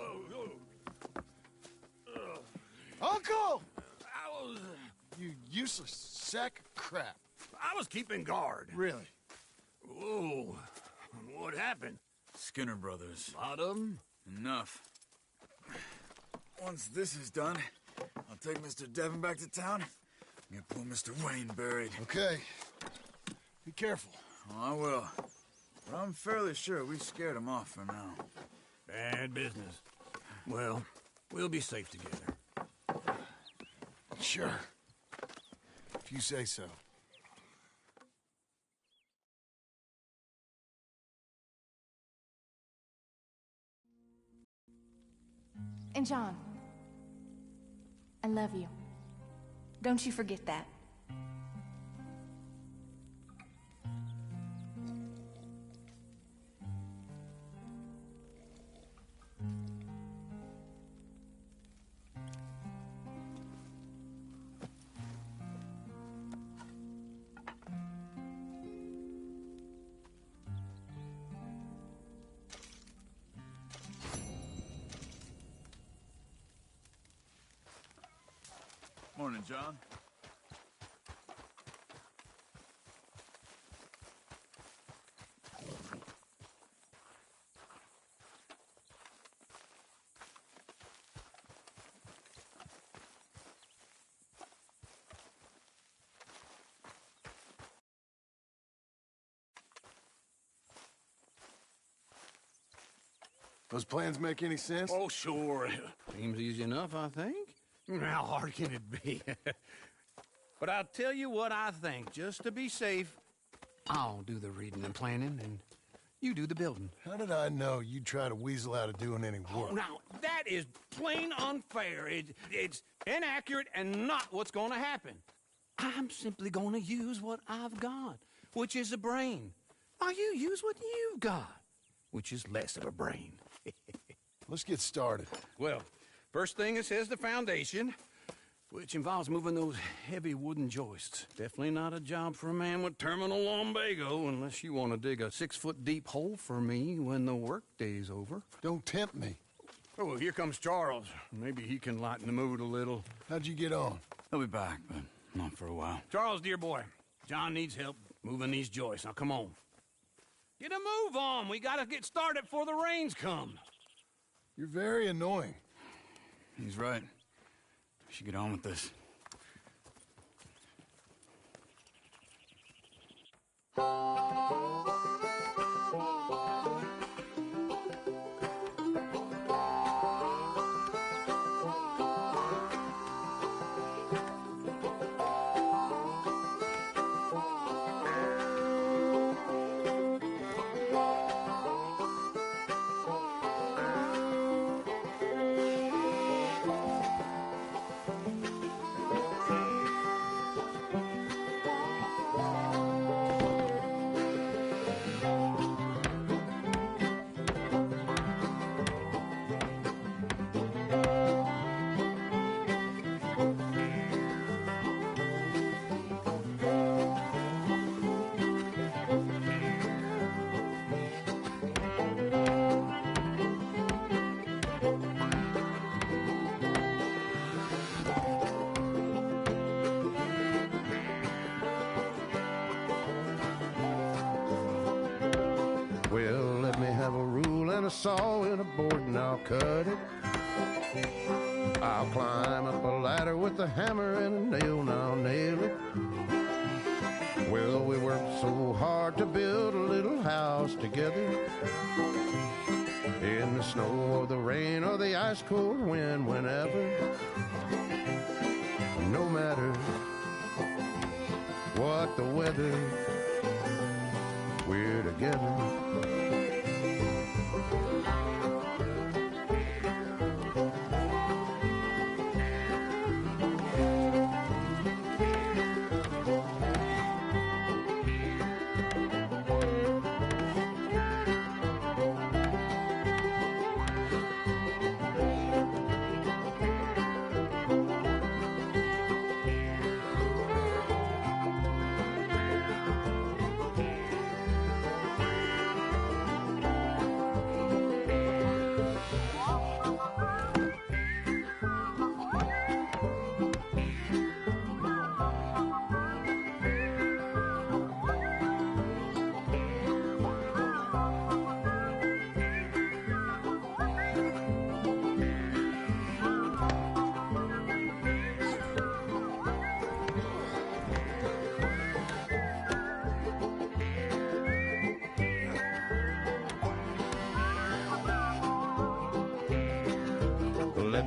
Uncle! You useless sack of crap. I was keeping guard. Really? Whoa. What happened? Skinner brothers. A lot of them? Enough. Once this is done, I'll take Mr. Devon back to town and get poor Mr. Wayne buried. Okay. Be careful. Oh, I will. But I'm fairly sure we scared him off for now. Bad business. Well, we'll be safe together. Sure. If you say so. And John, I love you. Don't you forget that. Morning, John. Those plans make any sense? Oh, sure. Seems easy enough, I think. How hard can it be? But I'll tell you what I think. Just to be safe, I'll do the reading and planning, and you do the building. How did I know you'd try to weasel out of doing any work? Oh, now, that is plain unfair. It's inaccurate and not what's going to happen. I'm simply going to use what I've got, which is a brain. Now, you use what you've got, which is less of a brain. Let's get started. Well, first thing it says the foundation, which involves moving those heavy wooden joists. Definitely not a job for a man with terminal lumbago, unless you want to dig a 6-foot deep hole for me when the workday's over. Don't tempt me. Oh, here comes Charles. Maybe he can lighten the mood a little. How'd you get on? He'll be back, but not for a while. Charles, dear boy, John needs help moving these joists. Now, come on. Get a move on. We gotta get started before the rains come. You're very annoying. He's right. We should get on with this. Well, let me have a rule and a saw and a board and I'll cut it. I'll climb up a ladder with a hammer and a nail and I'll nail it. Well, we worked so hard to build a little house together. In the snow or the rain or the ice cold wind, whenever. No matter what the weather, we're together.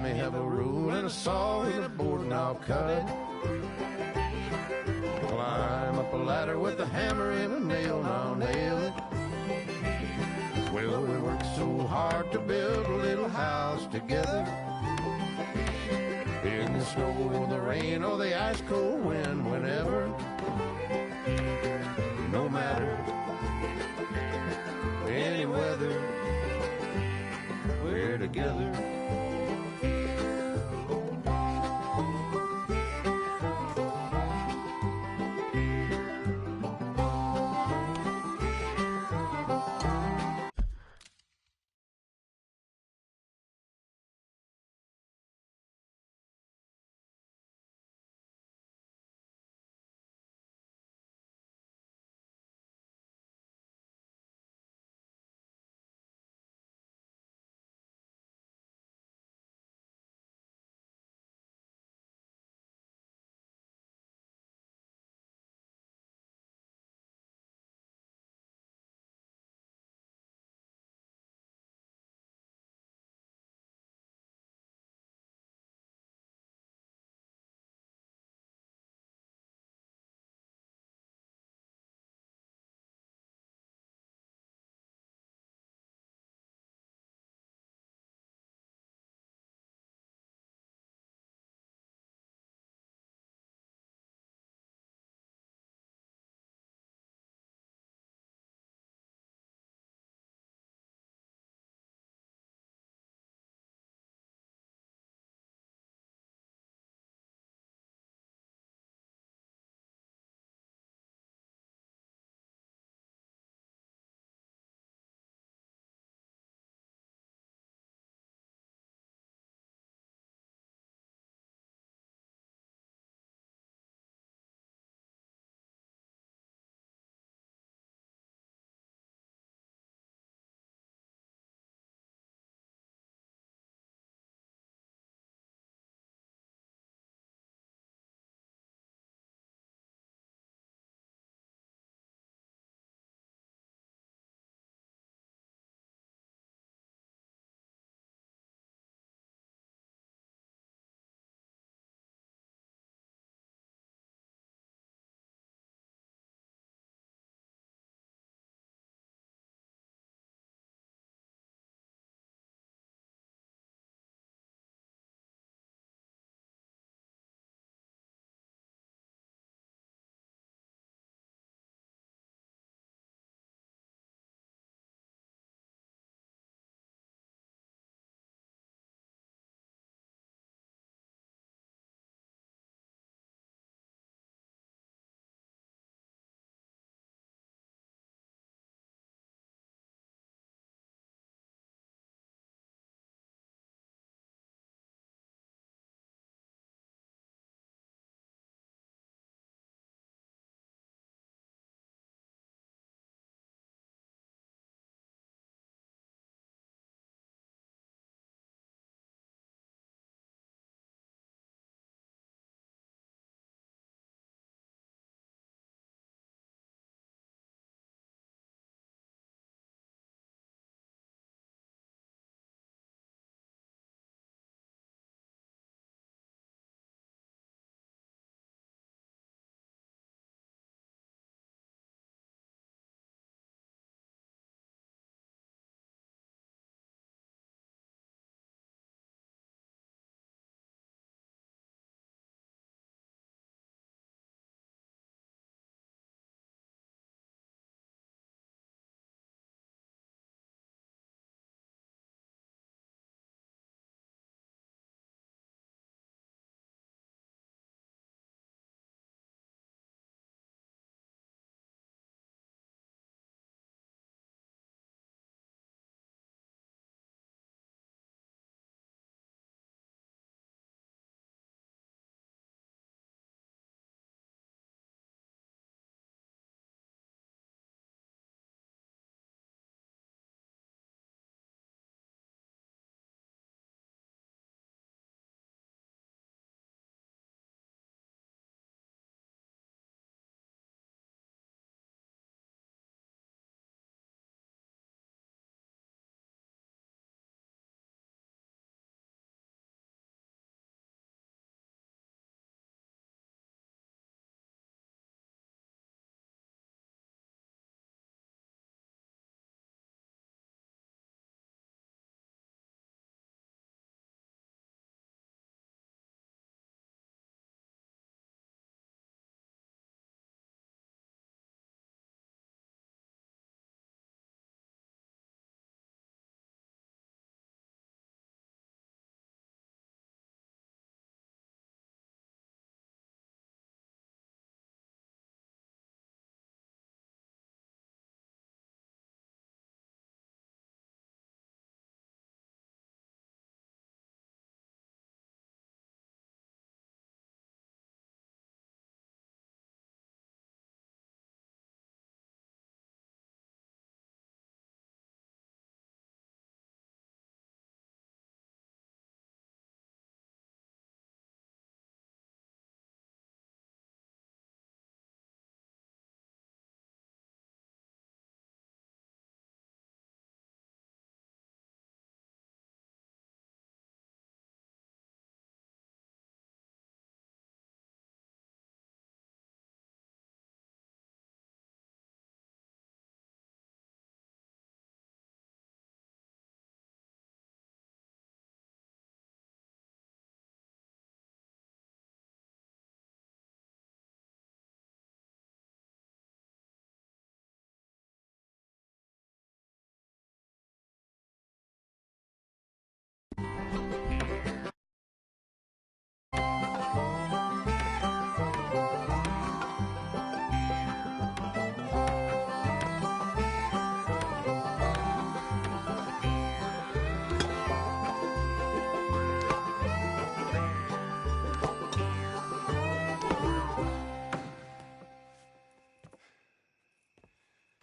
let me have a rule and a saw and a board and I'll cut it. Climb up a ladder with a hammer and a nail and I'll nail it. Well, we worked so hard to build a little house together. In the snow, the rain, or the ice cold wind, whenever. No matter any weather, we're together.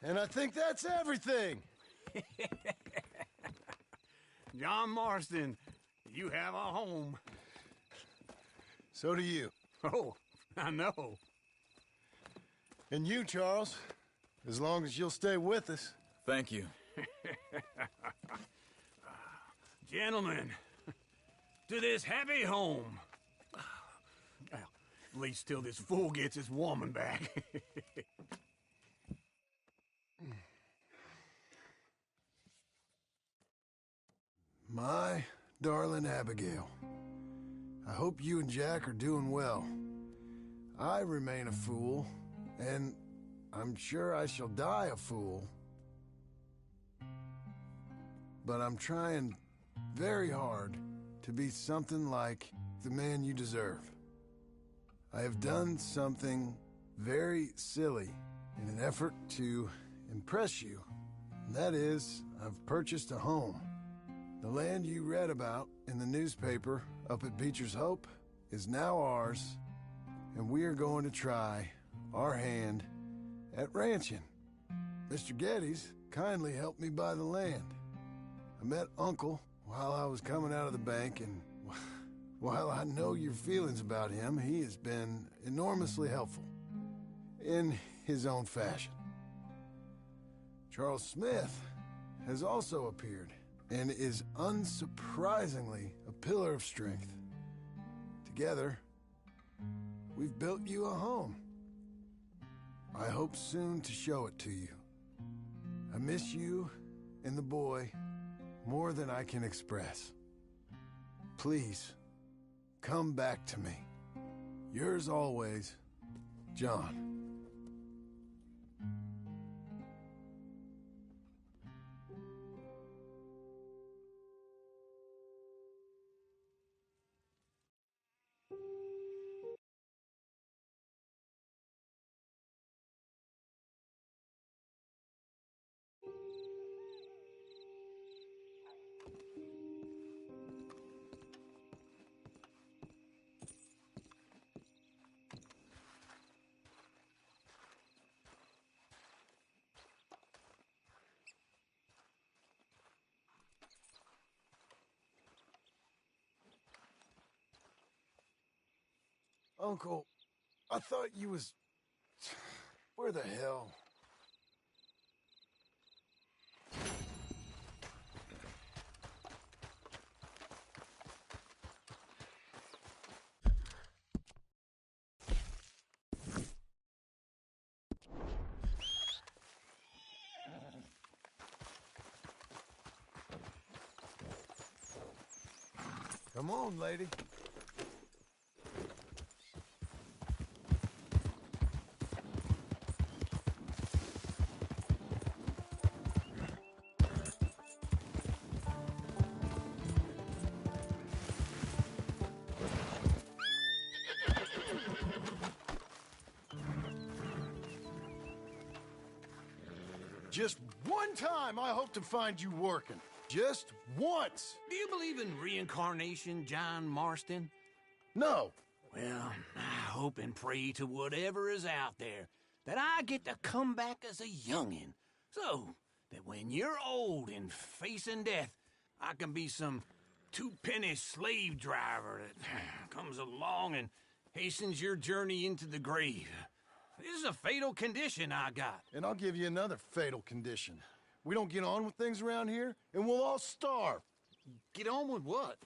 And I think that's everything. John Marston, you have a home. So do you. Oh, I know. And you, Charles, as long as you'll stay with us. Thank you. Gentlemen, to this happy home. Well, at least till this fool gets his woman back. My darling Abigail, I hope you and Jack are doing well. I remain a fool, and I'm sure I shall die a fool. But I'm trying very hard to be something like the man you deserve. I have done something very silly in an effort to impress you. And that is, I've purchased a home. The land you read about in the newspaper up at Beecher's Hope is now ours, and we are going to try our hand at ranching. Mr. Geddes kindly helped me buy the land. I met Uncle while I was coming out of the bank, and while I know your feelings about him, he has been enormously helpful in his own fashion. Charles Smith has also appeared and is unsurprisingly a pillar of strength. Together, we've built you a home. I hope soon to show it to you. I miss you and the boy more than I can express. Please, come back to me. Yours always, John. Uncle, I thought you was... Where the hell? Come on, lady. Just one time I hope to find you working. Just once. Do you believe in reincarnation, John Marston? No. Well, I hope and pray to whatever is out there that I get to come back as a youngin', so that when you're old and facing death, I can be some two-penny slave driver that comes along and hastens your journey into the grave. This is a fatal condition I got. And I'll give you another fatal condition. We don't get on with things around here, and we'll all starve. Get on with what?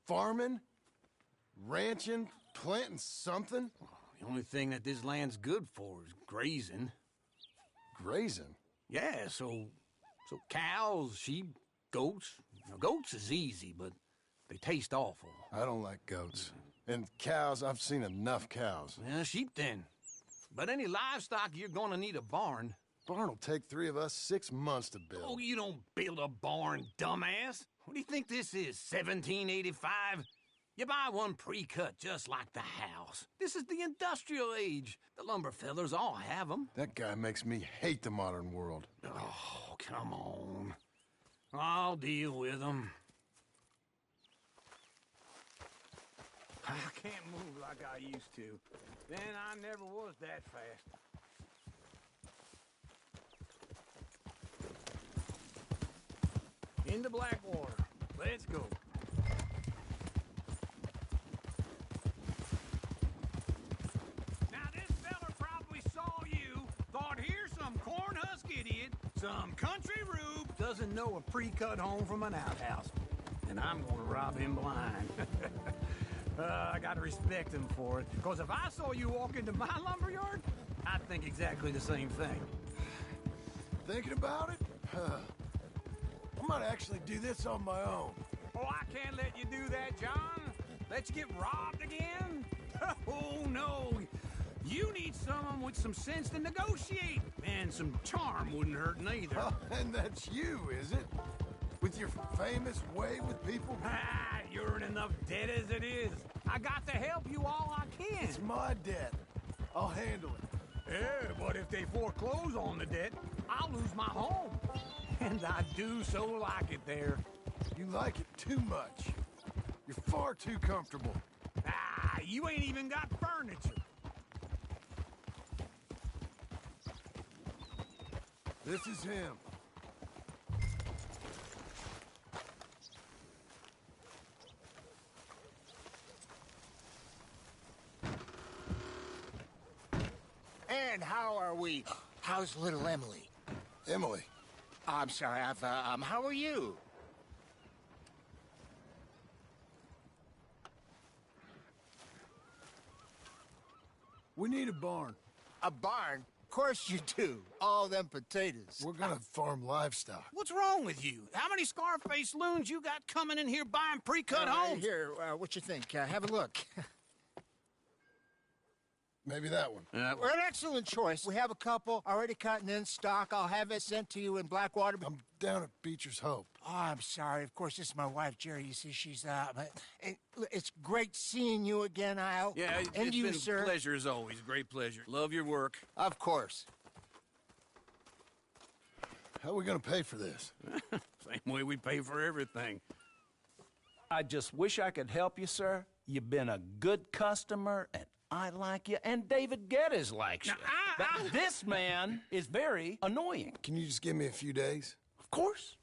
Farming, ranching, planting something. The only thing that this land's good for is grazing. Grazing? Yeah, so cows, sheep, goats. Now, goats is easy, but they taste awful. I don't like goats. And cows, I've seen enough cows. Yeah, sheep then. But any livestock, you're gonna need a barn. Barn will take 3 of us 6 months to build. Oh, you don't build a barn, dumbass. What do you think this is, 1785? You buy one pre-cut just like the house. This is the industrial age. The lumber fellers all have them. That guy makes me hate the modern world. Oh, come on. I'll deal with them. I can't move like I used to. Then I never was that fast. into Blackwater. Let's go. Now, this fella probably saw you, thought here's some corn-husk idiot, some country rube, doesn't know a pre-cut home from an outhouse. And I'm gonna rob him blind. I gotta respect him for it, because if I saw you walk into my lumberyard, I'd think exactly the same thing. Thinking about it? I might actually do this on my own. Oh, I can't let you do that, John. Let you get robbed again? Oh, no. You need someone with some sense to negotiate. And some charm wouldn't hurt neither. Oh, and that's you, is it? With your famous way with people? Ah, you're in enough debt as it is. I got to help you all I can. It's my debt. I'll handle it. Yeah, but if they foreclose on the debt, I'll lose my home. And I do so like it there. You like it too much. You're far too comfortable. Ah, you ain't even got furniture. This is him. And how are we? How's little Emily? Emily? I'm sorry, how are you? We need a barn. A barn? Of course you do. All them potatoes. We're gonna farm livestock. What's wrong with you? How many Scarface loons you got coming in here buying pre-cut homes? Here, what you think? Have a look. Maybe that one. We're an excellent choice. We have a couple already cut and in stock. I'll have it sent to you in Blackwater. I'm down at Beecher's Hope. Oh, I'm sorry. Of course, this is my wife, Jerry. You see, she's it's great seeing you again, Al. Yeah, and it's you, been sir. a pleasure as always. Great pleasure. Love your work. Of course. How are we gonna pay for this? Same way we pay for everything. I just wish I could help you, sir. You've been a good customer, and I like you, and David Geddes likes you. But this man is very annoying. Can you just give me a few days? Of course.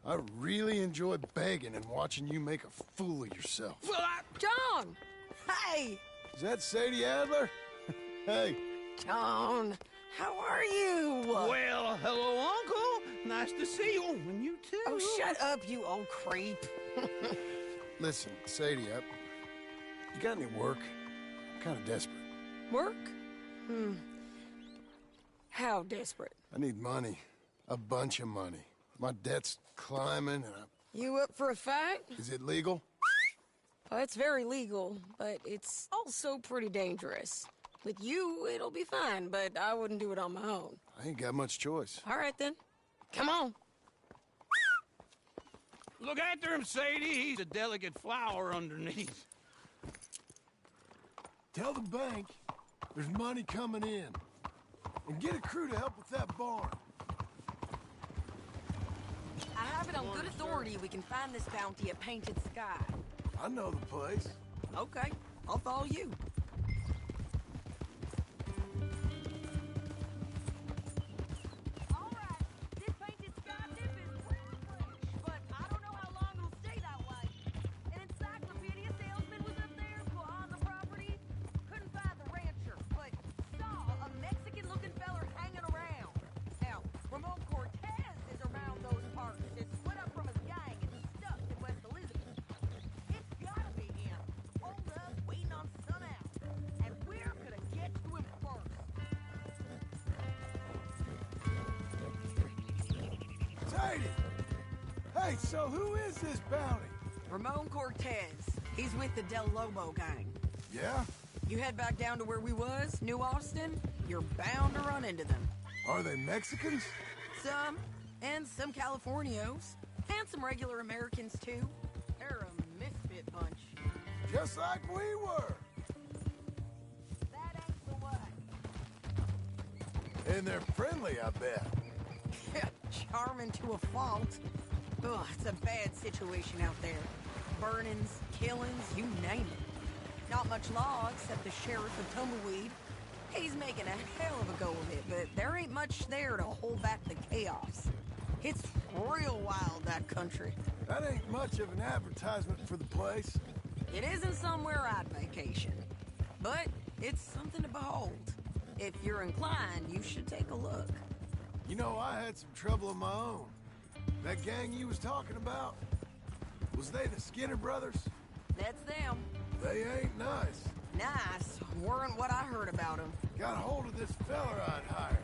I really enjoy begging and watching you make a fool of yourself. Well, John! Hey! Is that Sadie Adler? Hey. John, how are you? Well, hello, Uncle. Nice to see you. And you too. Oh, shut up, you old creep. Listen, Sadie, you got any work? I'm kind of desperate. Work? How desperate? I need money. A bunch of money. My debt's climbing, and You up for a fight? Is it legal? Well, it's very legal, but it's also pretty dangerous. With you, it'll be fine, but I wouldn't do it on my own. I ain't got much choice. All right, then. Come on. Look after him, Sadie. He's a delicate flower underneath. Tell the bank there's money coming in. And get a crew to help with that barn. I have it on good authority we can find this bounty at Painted Sky. I know the place. Okay, I'll follow you. Hey, so who is this bounty? Ramon Cortez. He's with the Del Lobo gang. Yeah? You head back down to where we was, New Austin, you're bound to run into them. Are they Mexicans? Some, and some Californios. And some regular Americans, too. They're a misfit bunch. Just like we were. That ain't the way. And they're friendly, I bet. Charming to a fault. Ugh, it's a bad situation out there. Burnings, killings, you name it. Not much law except the sheriff of Tumbleweed. He's making a hell of a go of it, but there ain't much there to hold back the chaos. It's real wild country. That ain't much of an advertisement for the place. It isn't somewhere I'd vacation, but it's something to behold. If you're inclined, you should take a look. You know, I had some trouble of my own. That gang you was talking about, was they the Skinner brothers? That's them. They ain't nice. Nice weren't what I heard about them. Got hold of this fella I'd hired.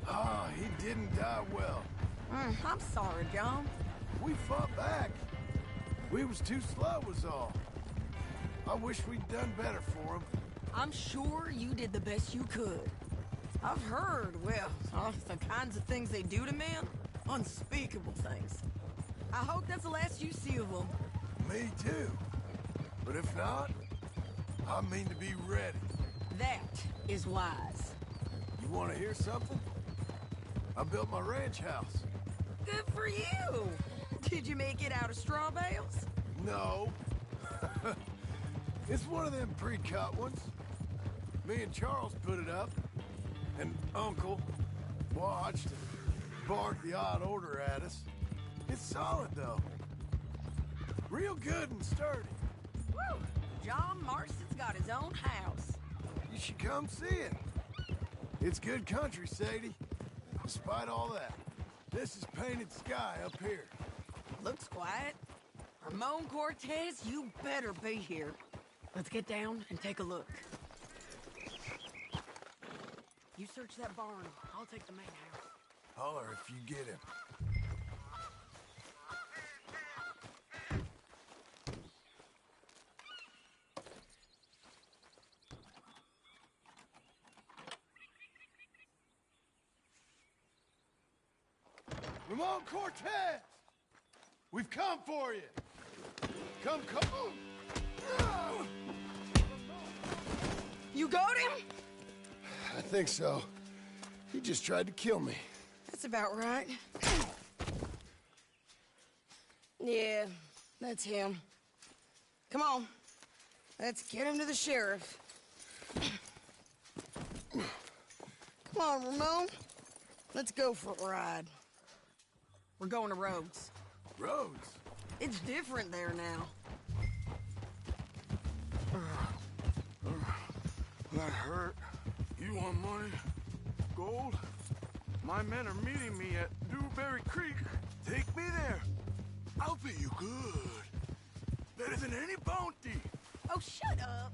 Ah, he didn't die well. I'm sorry, John. We fought back. We was too slow was all. I wish we'd done better for him. I'm sure you did the best you could. I've heard, well, the kinds of things they do to men. Unspeakable things. I hope that's the last you see of them. Me too. But if not, I mean to be ready. That is wise. You want to hear something? I built my ranch house. Good for you. Did you make it out of straw bales? No. It's one of them pre-cut ones. Me and Charles put it up, and Uncle watched and barked the odd order at us. It's solid, though. Real good and sturdy. Woo! John Marston's got his own house. You should come see it. It's good country, Sadie. Despite all that, this is painted sky up here. Looks quiet. Ramon Cortez, you better be here. Let's get down and take a look. You search that barn. I'll take the main house. Holler if you get him. Ramon Cortez! We've come for you! Come! You got him? I think so. He just tried to kill me. That's about right. Yeah, that's him. Come on. Let's get him to the sheriff. Come on, Ramon. Let's go for a ride. We're going to Rhodes. Rhodes? It's different there now. That hurt. You want money? Gold? My men are meeting me at Dewberry Creek. Take me there. I'll pay you good. Better than any bounty. Oh, shut up.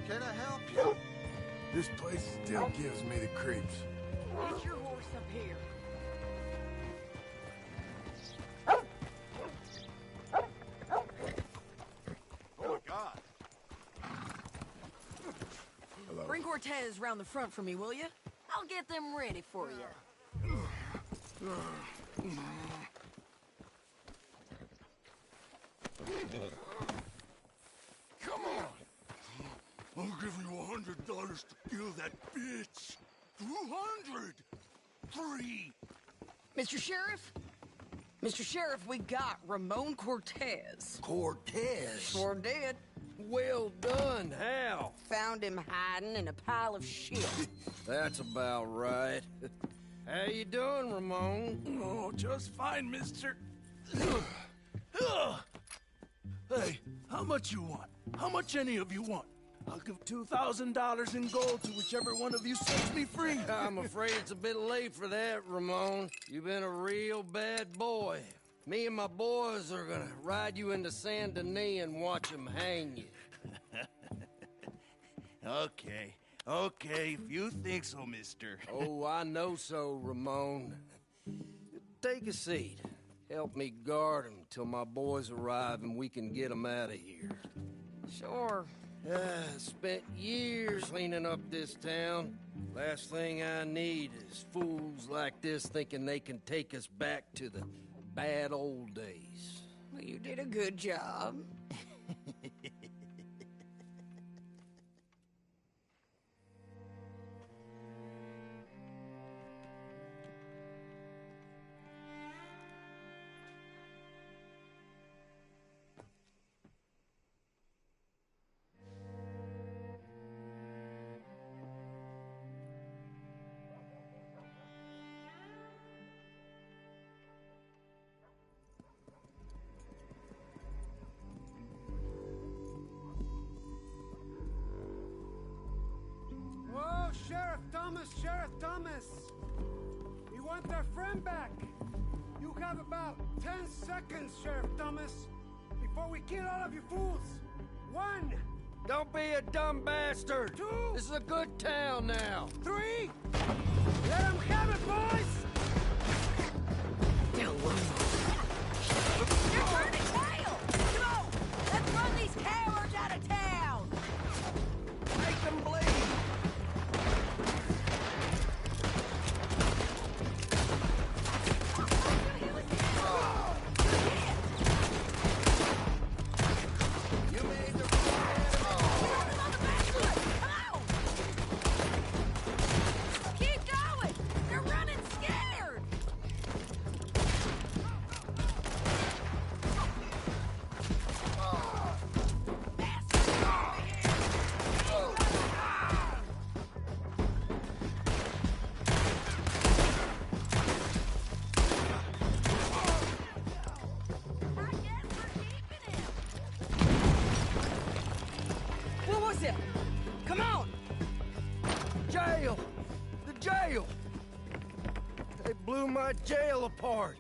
Can I help you? This place still gives me the creeps. Get your horse up here. Oh, my God. Hello. Bring Cortez round the front for me, will you? I'll get them ready for you. Come on. I'll give you $100 to kill that bitch. 200. 3. Mr. Sheriff? Mr. Sheriff, we got Ramon Cortez. Cortez? Sure did. Well done. How? Found him hiding in a pile of shit. That's about right. How you doing, Ramon? Oh, just fine, mister. Hey, how much you want? How much any of you want? I'll give $2,000 in gold to whichever one of you sets me free. I'm afraid it's a bit late for that, Ramon. You've been a real bad boy. Me and my boys are gonna ride you into Saint Denis and watch them hang you. Okay, if you think so, mister. Oh, I know so, Ramon. Take a seat. Help me guard them till my boys arrive and we can get them out of here. Sure. Spent years cleaning up this town. Last thing I need is fools like this thinking they can take us back to the bad old days. Well, you did a good job. Whoa, Sheriff Thomas, Sheriff Thomas! We want their friend back. You have about 10 seconds, Sheriff Thomas, before we kill all of you fools. 1. Don't be a dumb bastard. 2. This is a good town now. 3. Let them have it, boys! You're turning tail! Come on! Let's run these cowards out of town! Make them bleed. You made the Keep going! They're running scared! What was it? Come on! Jail! The jail! They blew my jail apart.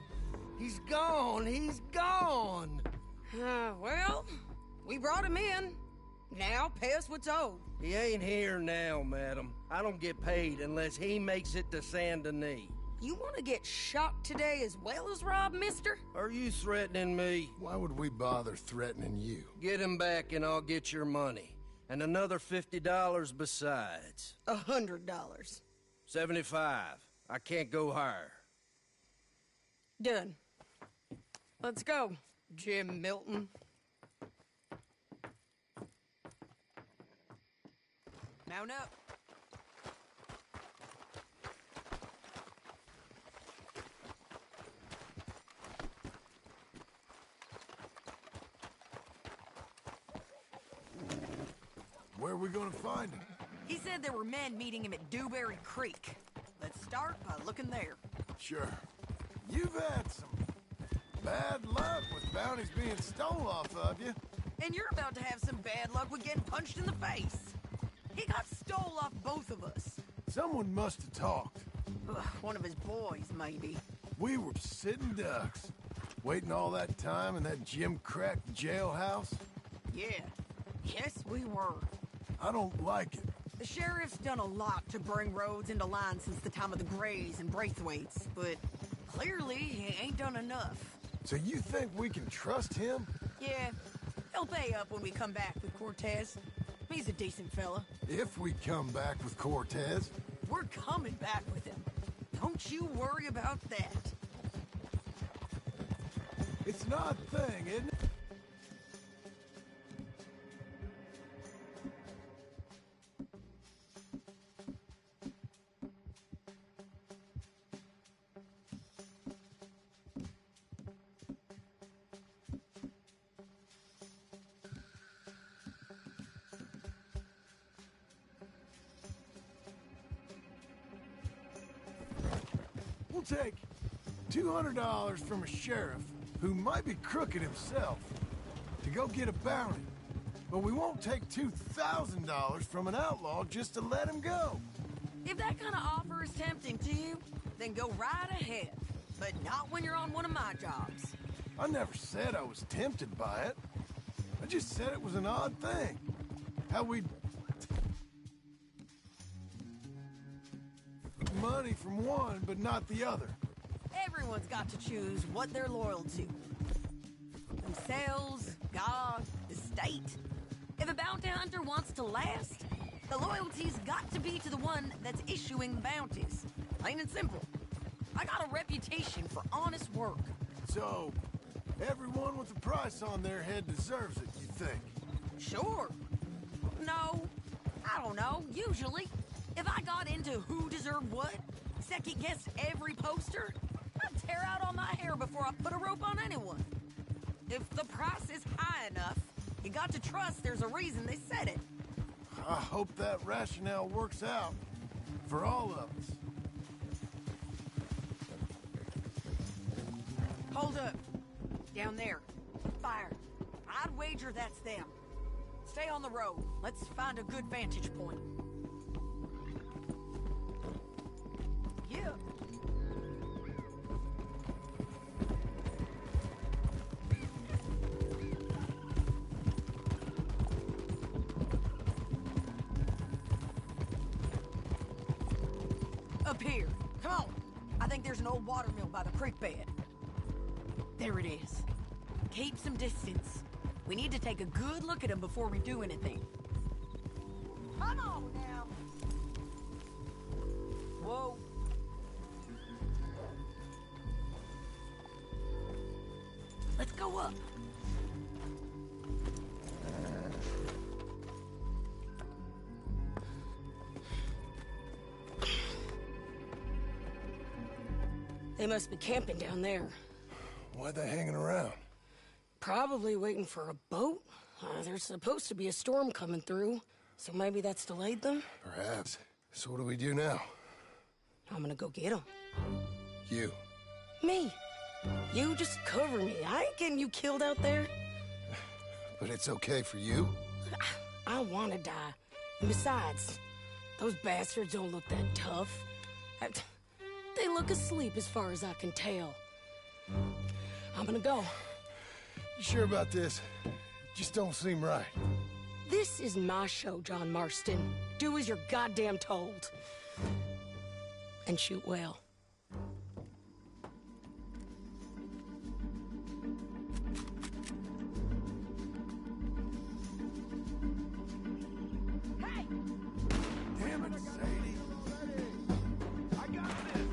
He's gone. He's gone. Well, we brought him in. Now pay us what's owed. He ain't here now, madam. I don't get paid unless he makes it to Saint Denis. You want to get shot today as well as rob, mister? Are you threatening me? Why would we bother threatening you? Get him back and I'll get your money. And another $50 besides. $100. 75. I can't go higher. Done. Let's go, Jim Milton. Mount up. Where are we gonna find him? He said there were men meeting him at Dewberry Creek. Let's start by looking there. Sure. You've had some bad luck with bounties being stole off of you. And you're about to have some bad luck with getting punched in the face. He got stole off both of us. Someone must have talked. Ugh, one of his boys, maybe. We were sitting ducks, waiting all that time in that gim-crack jailhouse. Yeah. Yes, we were. I don't like it. The sheriff's done a lot to bring roads into line since the time of the Grays and Braithwaites, but clearly he ain't done enough. So you think we can trust him? Yeah, he'll pay up when we come back with Cortez. He's a decent fella. If we come back with Cortez. We're coming back with him. Don't you worry about that. It's an odd thing, isn't it? We'll take $200 from a sheriff who might be crooked himself to go get a bounty. But we won't take $2,000 from an outlaw just to let him go. If that kind of offer is tempting to you, then go right ahead. But not when you're on one of my jobs. I never said I was tempted by it. I just said it was an odd thing. How we money from one, but not the other. Everyone's got to choose what they're loyal to. Themselves, God, the state. If a bounty hunter wants to last, the loyalty's got to be to the one that's issuing the bounties. Plain and simple. I got a reputation for honest work. So, everyone with a price on their head deserves it, you think? Sure. No, I don't know. Usually, if I got into who deserved what, second-guessed every poster, I'd tear out all my hair before I put a rope on anyone. If the price is high enough, you got to trust there's a reason they said it. I hope that rationale works out for all of us. Hold up. Down there. Fire. I'd wager that's them. Stay on the road. Let's find a good vantage point. Yeah. Up here. Come on. I think there's an old water mill by the creek bed. There it is. Keep some distance. We need to take a good look at him before we do anything. Come on now. Whoa. Let's go up. They must be camping down there. Why they hanging around? Probably waiting for a boat. There's supposed to be a storm coming through, so maybe that's delayed them? Perhaps. So what do we do now? I'm gonna go get them. You. Me. You just cover me. I ain't getting you killed out there. But it's okay for you? I wanna die. And besides, those bastards don't look that tough. They look asleep as far as I can tell. I'm gonna go. You sure about this? Just don't seem right. This is my show, John Marston. Do as you're goddamn told. And shoot well. Hey! Damn it, Sadie. I got this.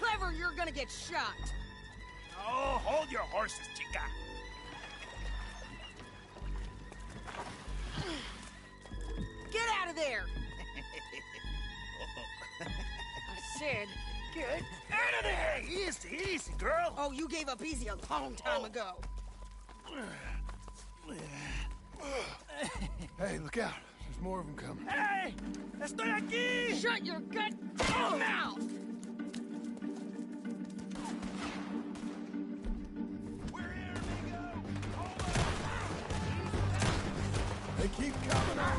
clever, you're gonna get shot. Oh, hold your horses, chica. Get out of there! I said, get out of there! Easy, easy, girl. Oh, you gave up easy a long time ago. Hey, look out. There's more of them coming. Hey! Estoy aquí! Shut your goddamn mouth! They keep coming, all right.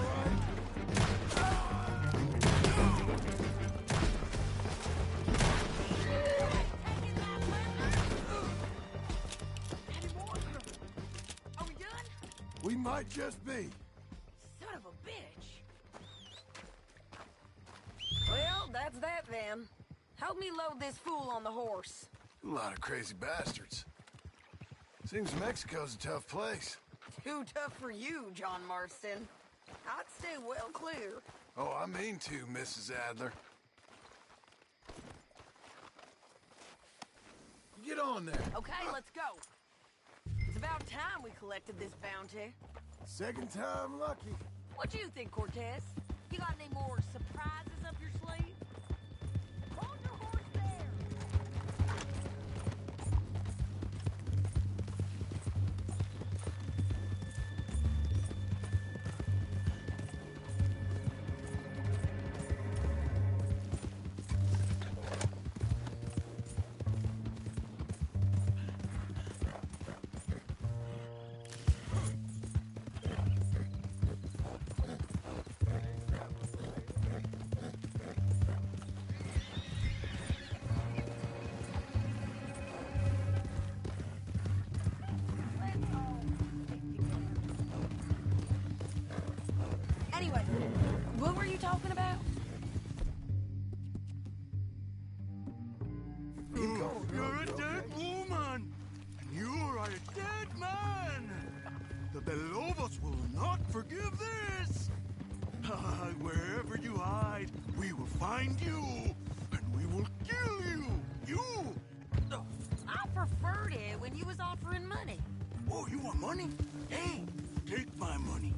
Are we done? We might just be. Son of a bitch. Well, that's that then. Help me load this fool on the horse. A lot of crazy bastards. Seems Mexico's a tough place. Too tough for you, John Marston. I'd stay well clear. Oh, I mean to, Mrs. Adler. Get on there. Okay, let's go. It's about time we collected this bounty. Second time lucky. What do you think, Cortez? You got any more surprises up your sleeve? Hold your horse there! Anyway, what were you talking about? You're a dead woman, and you are a dead man. The Belobos will not forgive this. Wherever you hide, we will find you, and we will kill you. You! I preferred it when you was offering money. Oh, you want money? Hey, take my money.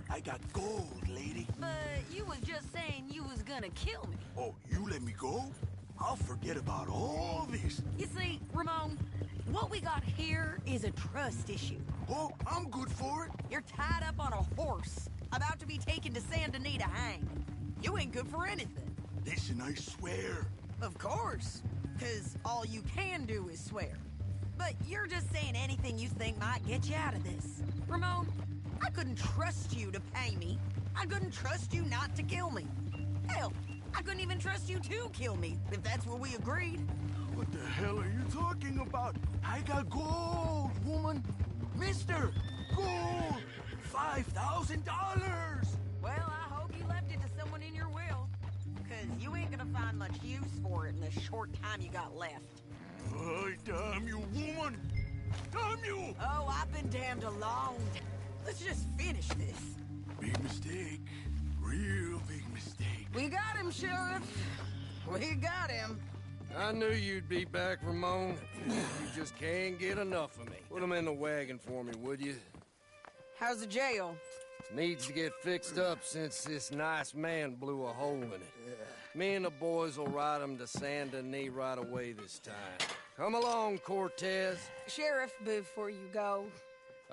I got gold, lady. But you was just saying you was gonna kill me. Oh, you let me go? I'll forget about all this. You see, Ramon, what we got here is a trust issue. Oh, I'm good for it. You're tied up on a horse, about to be taken to San Denis to hang. You ain't good for anything. Listen, I swear. Of course, because all you can do is swear. But you're just saying anything you think might get you out of this. Ramon, I couldn't trust you to pay me. I couldn't trust you not to kill me. Hell, I couldn't even trust you to kill me, if that's what we agreed. What the hell are you talking about? I got gold, woman. Mister, gold. $5,000. Well, I hope you left it to someone in your will. Because you ain't gonna find much use for it in the short time you got left. Oh, damn you, woman. Damn you. Oh, I've been damned a long time. Let's just finish this. Big mistake. Real big mistake. We got him, Sheriff. We got him. I knew you'd be back, Ramon. You just can't get enough of me. Put him in the wagon for me, would you? How's the jail? Needs to get fixed up since this nice man blew a hole in it. Me and the boys will ride him to San Denis right away this time. Come along, Cortez. Sheriff, before you go,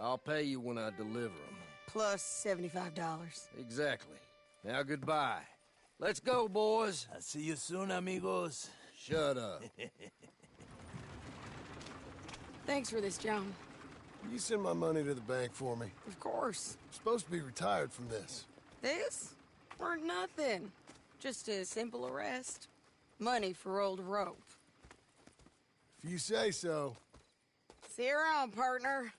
I'll pay you when I deliver him. plus $75. Exactly. Now goodbye. Let's go, boys. I'll see you soon, amigos. Shut up. Thanks for this, John. You send my money to the bank for me. Of course. I'm supposed to be retired from this. This? Weren't nothing. Just a simple arrest. Money for old rope. If you say so. See you around, partner.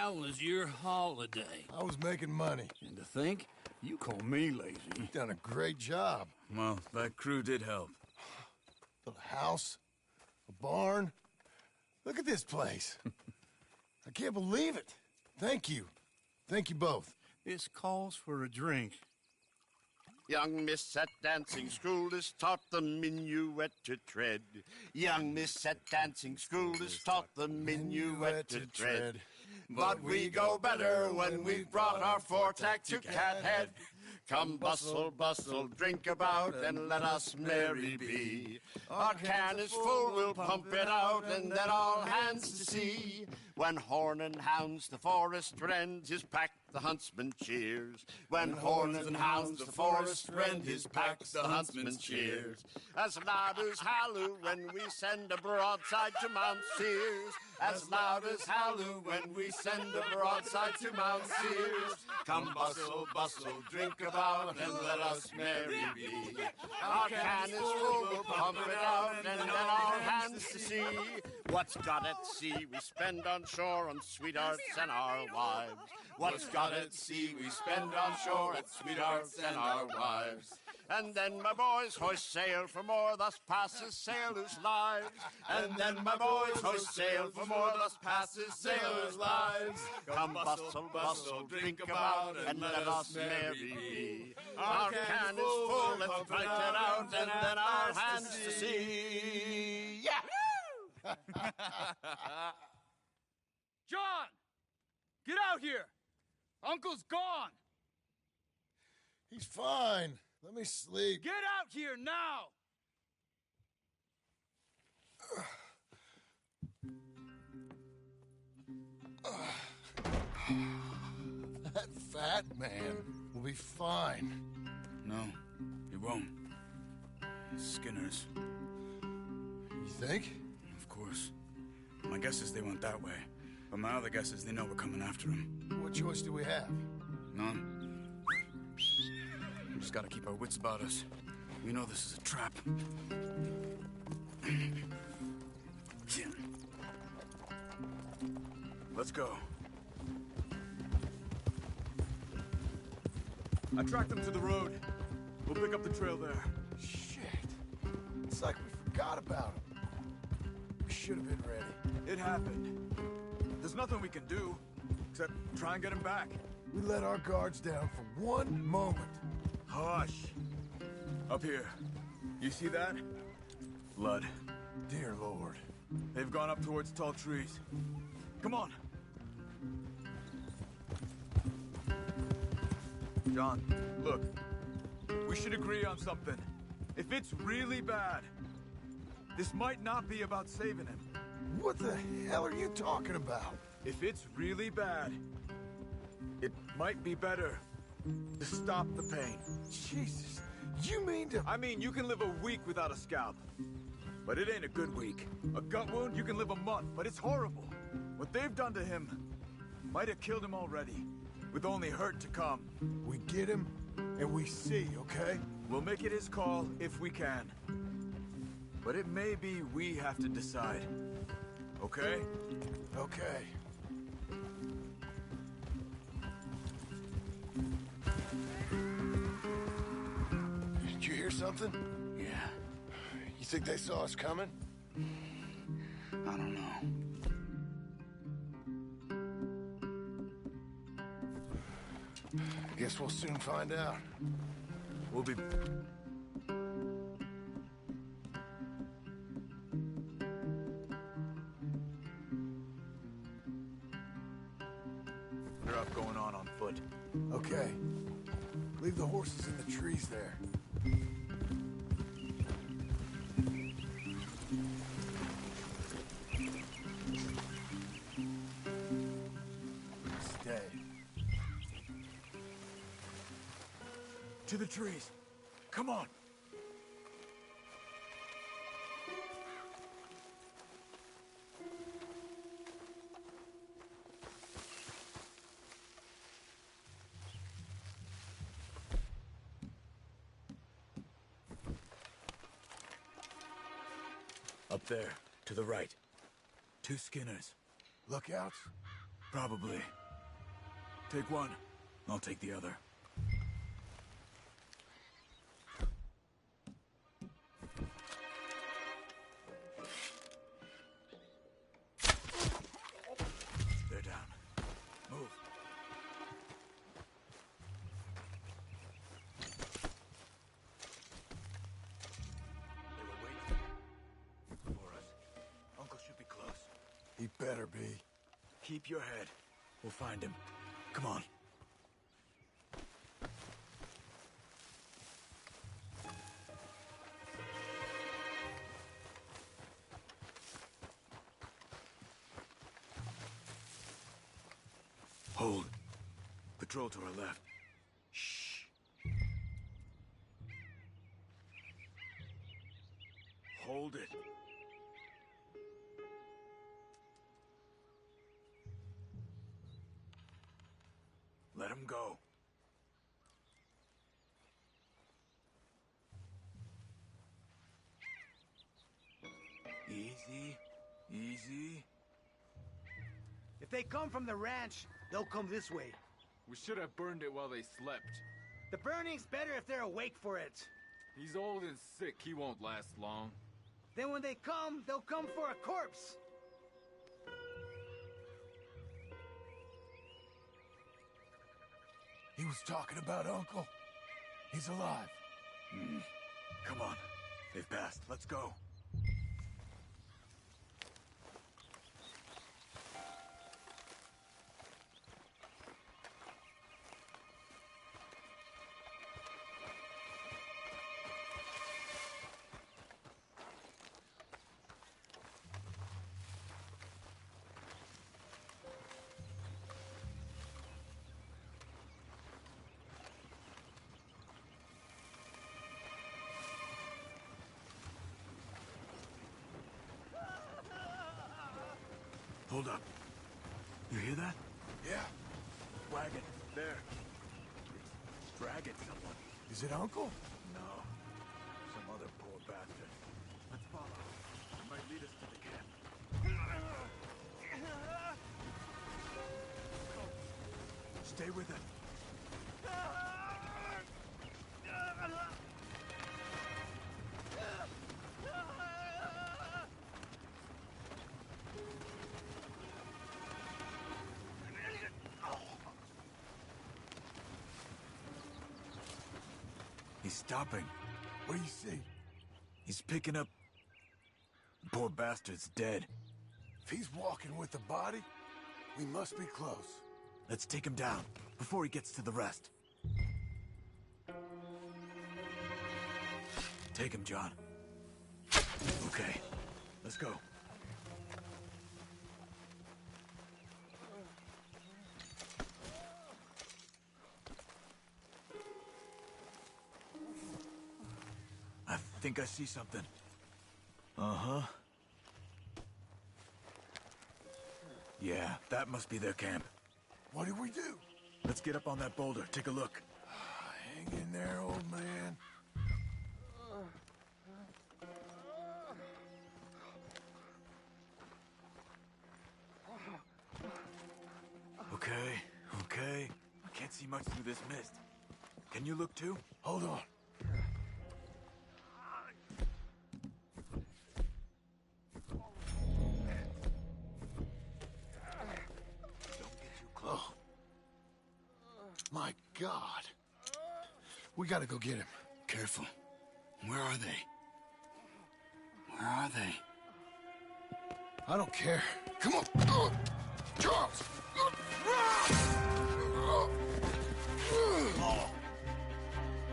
How was your holiday? I was making money. And to think, you call me lazy. You've done a great job. Well, that crew did help. Built a house, a barn. Look at this place. I can't believe it. Thank you. Thank you both. This calls for a drink. Young miss at dancing school is taught the minuet to tread. Young miss at dancing school is taught the minuet to tread. But we go better when we've brought our four-tack to Cathead. Come bustle, bustle, drink about, and let us merry be. Our can is full, we'll pump it out, and then all hands to sea. When horn and hounds the forest rend, his pack the huntsman cheers. When horn and hounds the forest rend, his pack the huntsman cheers. As loud as halloo when we send a broadside to Mount Sears. As loud as halloo when we send a broadside to Mount Sears. Come bustle, bustle, drink about, and let us merry be. Our can is full, we'll pump it out, and then all hands to sea. What's got at sea we spend on shore on sweethearts and our wives. What's got at sea we spend on shore at sweethearts and our wives. And then my boys hoist sail for more, thus passes sailors' lives. And then my boys hoist sail for more, thus passes sailors' lives. Come bustle, bustle, drink about, and let us merry be. Our can is full, let's put it out, and then our hands to sea. Yeah! John! Get out here! Uncle's gone! He's fine. Let me sleep. Get out here now! That fat man will be fine. No, he won't. Skinner's. You think? Of course. My guess is they went that way. But my other guess is they know we're coming after him. What choice do we have? None. We just gotta keep our wits about us. We know this is a trap. Let's go. I tracked them to the road. We'll pick up the trail there. Shit. It's like we forgot about him. We should have been ready. It happened. There's nothing we can do, except try and get him back. We let our guards down for one moment. Hush. Up here. You see that? Blood. Dear Lord. They've gone up towards tall trees. Come on. John, look. We should agree on something. If it's really bad, this might not be about saving him. What the hell are you talking about? If it's really bad, it might be better to stop the pain. Jesus, you mean to... I mean, you can live a week without a scalp, but it ain't a good week. A gut wound, you can live a month, but it's horrible. What they've done to him might have killed him already, with only hurt to come. We get him, and we see, okay? We'll make it his call if we can. But it may be we have to decide. Okay? Okay. Did you hear something? Yeah. You think they saw us coming? I don't know. Guess we'll soon find out. We'll be... Up going on foot. Okay. Leave the horses in the trees there. Stay. To the trees. Come on. Up there, to the right. 2 Skinners. Lookouts? Probably. Take one. I'll take the other. They're down. Move. They were waiting for us. Uncle should be close. He better be. Keep your head. We'll find him. Come on. Hold. Patrol to our left. Shh. Hold it. Let him go. Easy. Easy. If they come from the ranch, they'll come this way. We should have burned it while they slept. The burning's better if they're awake for it. He's old and sick. He won't last long. Then when they come, they'll come for a corpse. He was talking about Uncle. He's alive. Come on. They've passed. Let's go. Hold up. You hear that? Yeah. Wagon. There. It's dragging someone. Is it Uncle? No. Some other poor bastard. Let's follow. It might lead us to the camp. Stay with it. He's stopping. What do you see? He's picking up... Poor bastard's dead. If he's walking with the body, we must be close. Let's take him down before he gets to the rest. Take him, John. Okay, let's go. I think I see something. Uh-huh. Yeah, that must be their camp. What do we do? Let's get up on that boulder. Take a look. Hang in there, old man. Okay. I can't see much through this mist. Can you look too? Hold on. Don't get too close. Oh. My God. We gotta go get him. Careful. Where are they? Where are they? I don't care. Come on. Charles!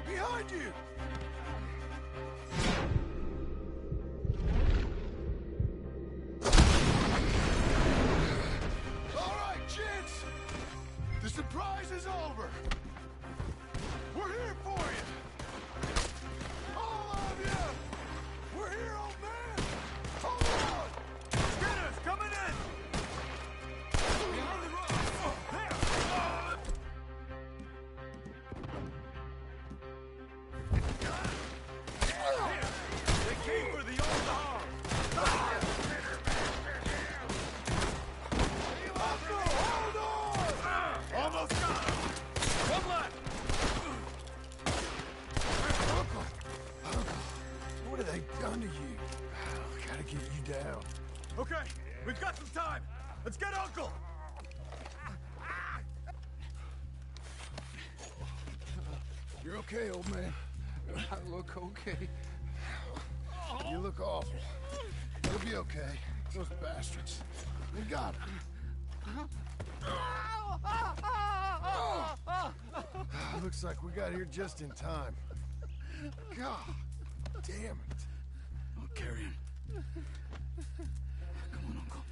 Behind you! All right, gents. The surprise is over. We're here for you. All of you. We're here, old man. Hold on. Spinners, coming in! Behind the rock! There! Okay, we've got some time. Let's get Uncle. You're okay, old man. I look okay. You look awful. You'll be okay. Those bastards. We got him. Looks like we got here just in time. God damn it. I'll carry him. Come on, Uncle.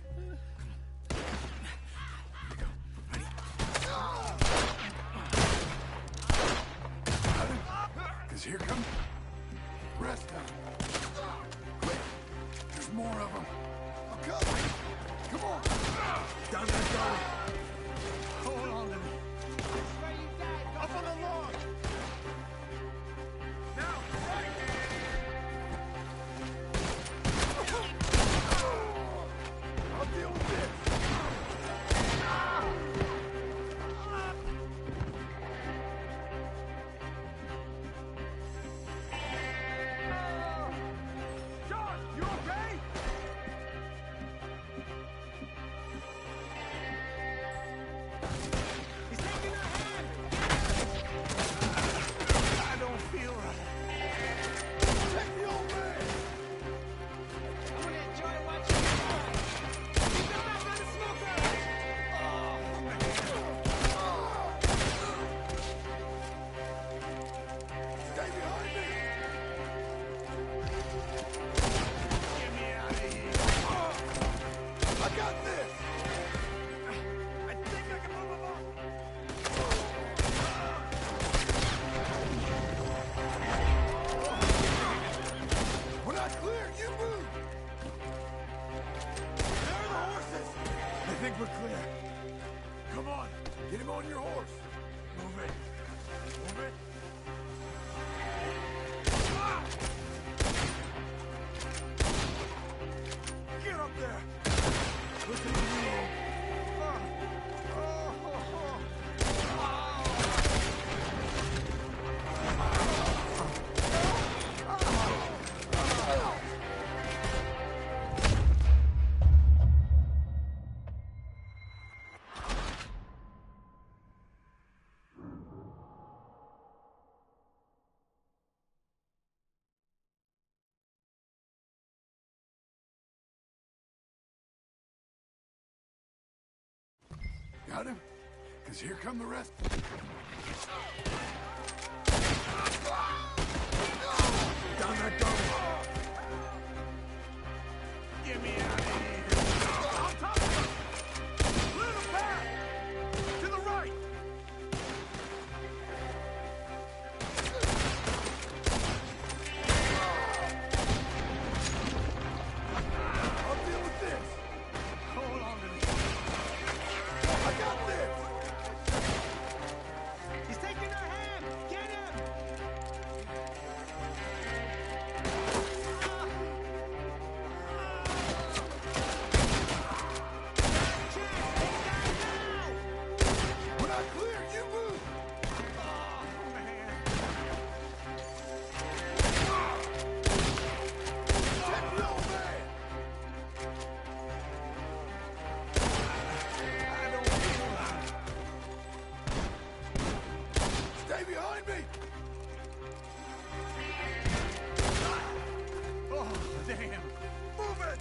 Because here come the rest of them. Quick, there's more of them. I'm coming. Come on. Down that gully. Hold on to me. Up on the log. Now, right. I'll deal with this. John, you okay? He's taking her hand. I don't feel right. Take the old man. I'm gonna enjoy watching you ride. Keep your back on the smoker. Stay behind me. Get me out of here. I got this. I think I can move him up. When I clear, you move. There are the horses. I think we're clear. Come on, get him on your horse. Move it. Move it. Ah! Get up there. Listen to me. Got him? Because here come the rest. Down that gully. Get me out of here. On top of him. Little back. To the right. I'll deal with this. Hold on to me. I got this. He's taking her hand. Get him. When I clear, you move. Take the old man. I don't feel right. Stay behind me. Oh, damn. Move it.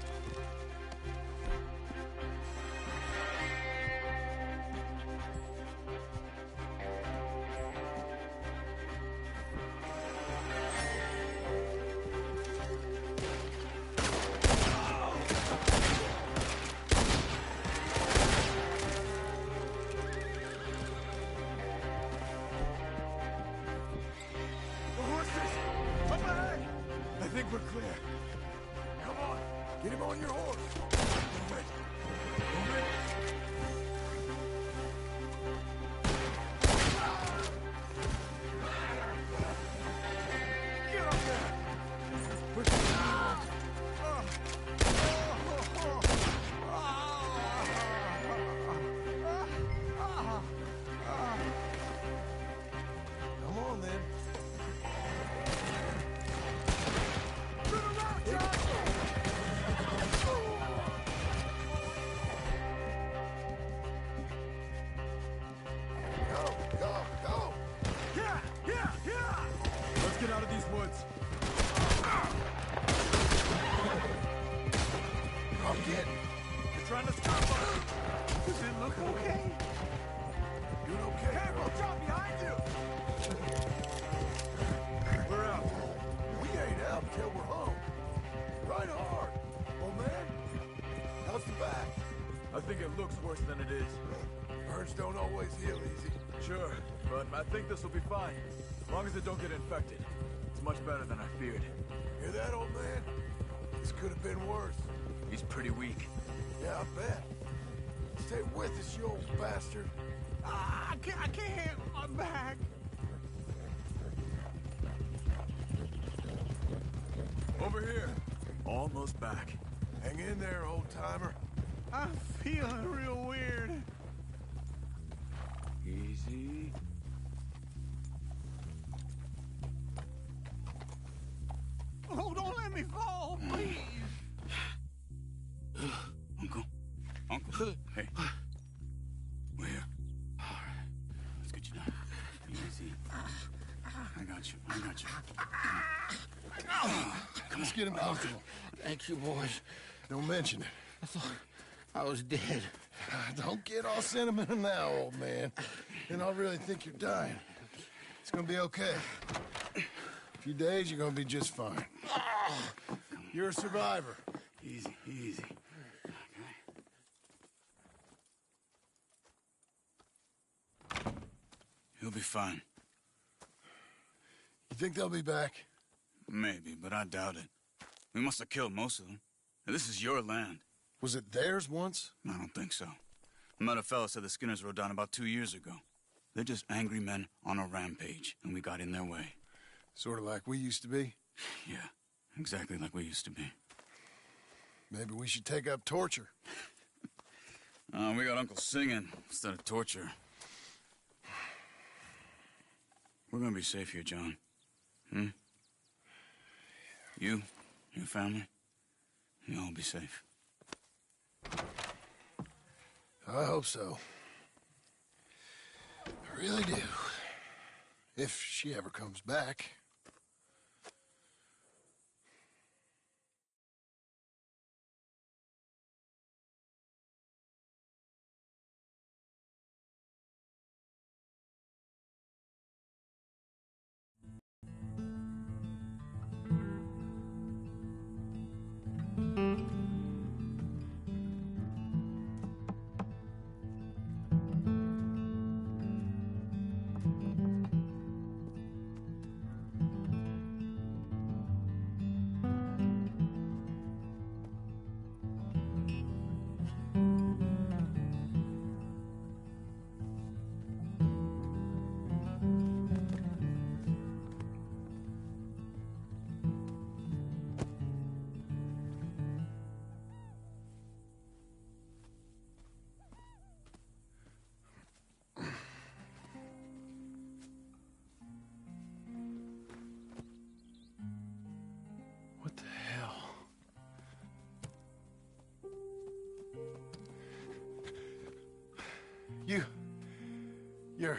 The horses! Up ahead! I think we're clear. Come on, get him on your horse. Move it. Move it. Get up there. Push the wheels. Come on, then. woods. I'm getting. They're trying to stop us. Does it look okay? Doing okay? Careful, John, behind you! We're out. We ain't out until we're home. Right hard. Oh, man. How's the back? I think it looks worse than it is. Burns don't always heal easy. Sure, but I think this will be fine. As long as it don't get infected. It's much better than I feared. Hear that, old man? This could have been worse. He's pretty weak. Yeah, I bet. Stay with us, you old bastard. I can't. I'm back. Over here. Almost back. Hang in there, old-timer. I'm feeling real weird. Easy. Oh, don't let me fall, please. Uncle, hey. We're here. All right. Let's get you down. Easy. I got you. Let's get him comfortable. Thank you, boys. Don't mention it. I thought I was dead. Don't get all sentimental now, old man. Then I'll really think you're dying. It's gonna be okay. A few days, you're gonna be just fine. You're a survivor. Easy. He'll be fine. You think they'll be back? Maybe, but I doubt it. We must have killed most of them. And this is your land. Was it theirs once? I don't think so. I met a fella said the Skinners rode down about 2 years ago. They're just angry men on a rampage, and we got in their way. Sort of like we used to be? Yeah, exactly like we used to be. Maybe we should take up torture. We got Uncle singing instead of torture. We're gonna be safe here, John. You, your family, you'll all be safe. I hope so. I really do. If she ever comes back. What the hell? You're...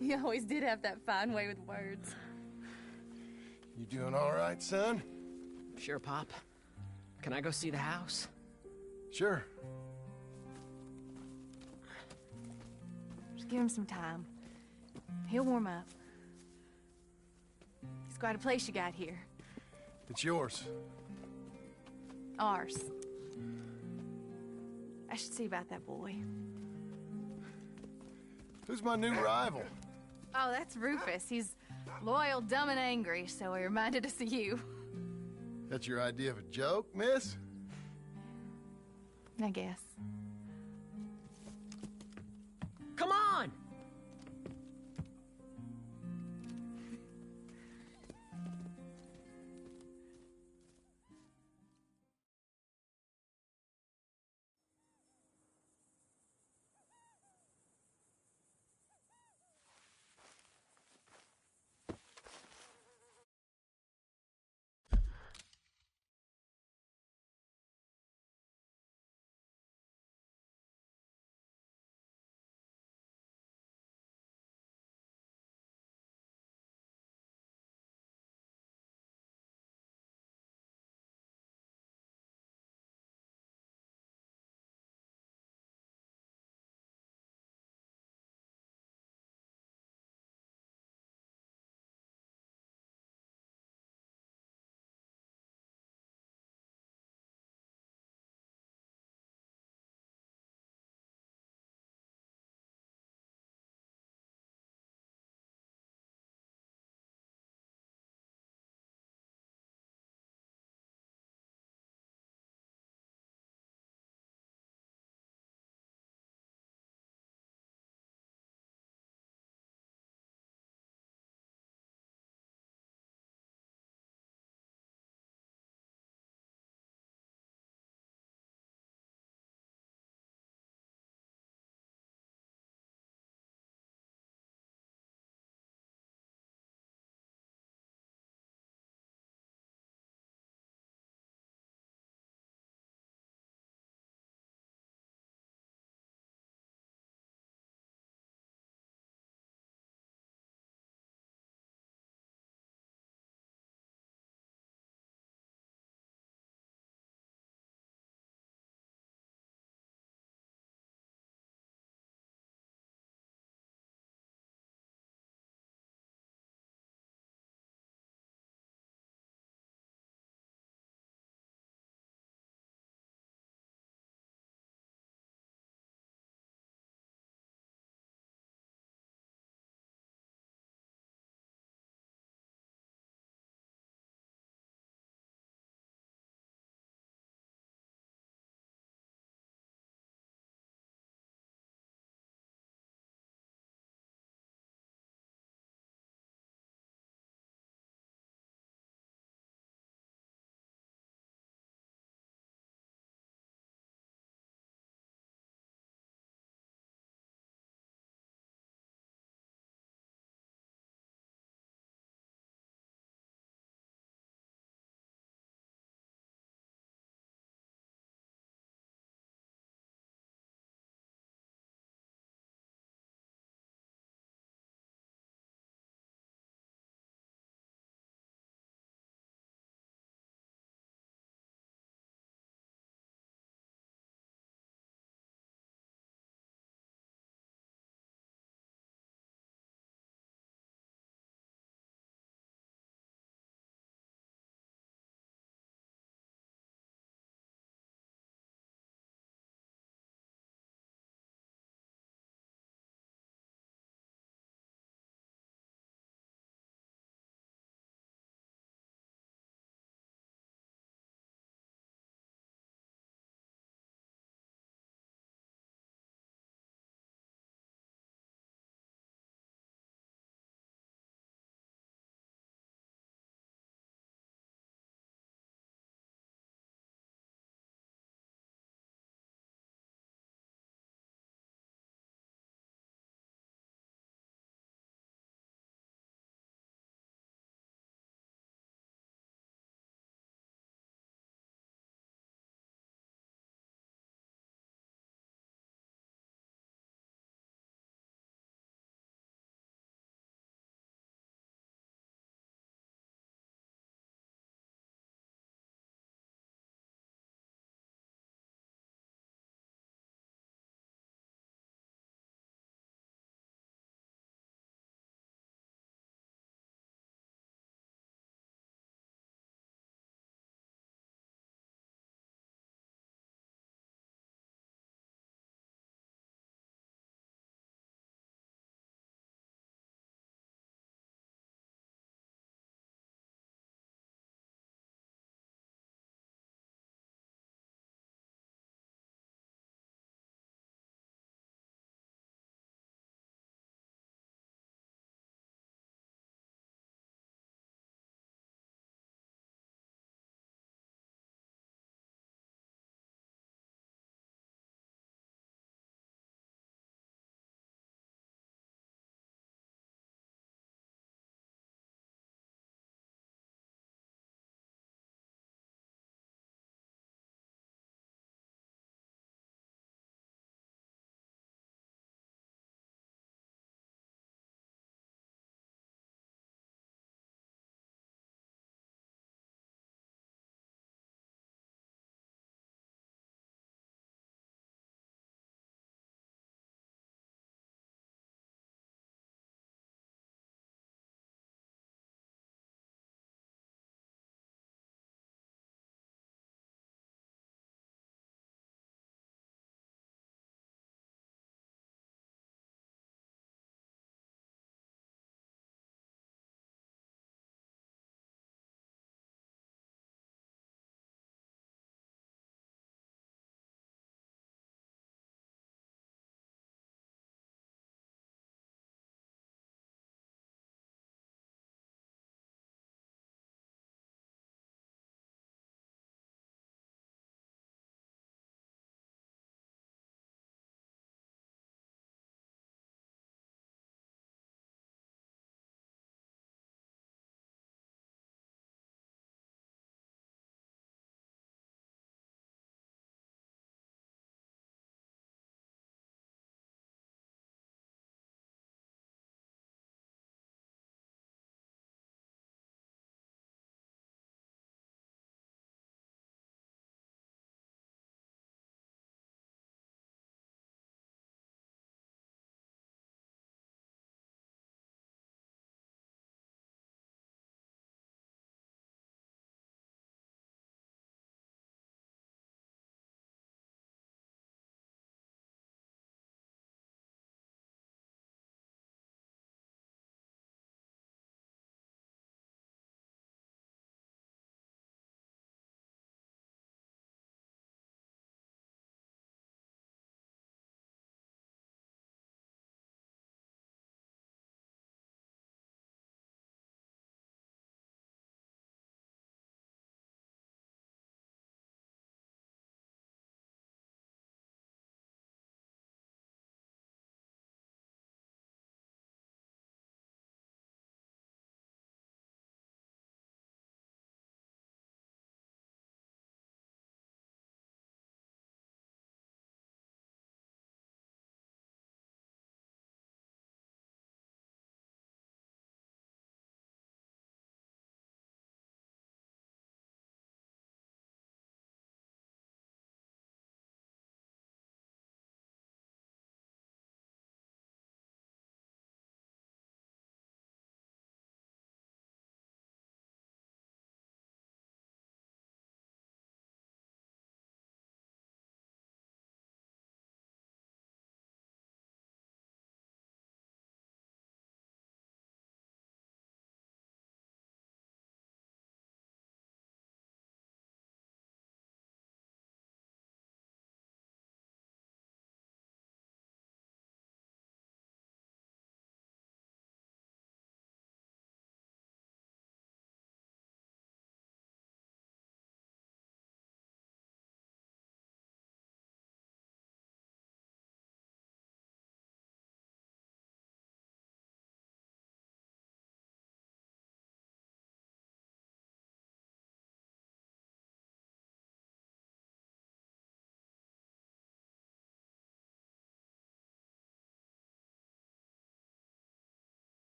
You always did have that fine way with words. You doing all right, son? Sure, Pop. Can I go see the house? Sure. Just give him some time. He'll warm up. It's quite a place you got here. It's yours. Ours. I should see about that boy. Who's my new rival? Oh, that's Rufus. He's loyal, dumb, and angry, so he reminded us of you. That's your idea of a joke, miss? I guess.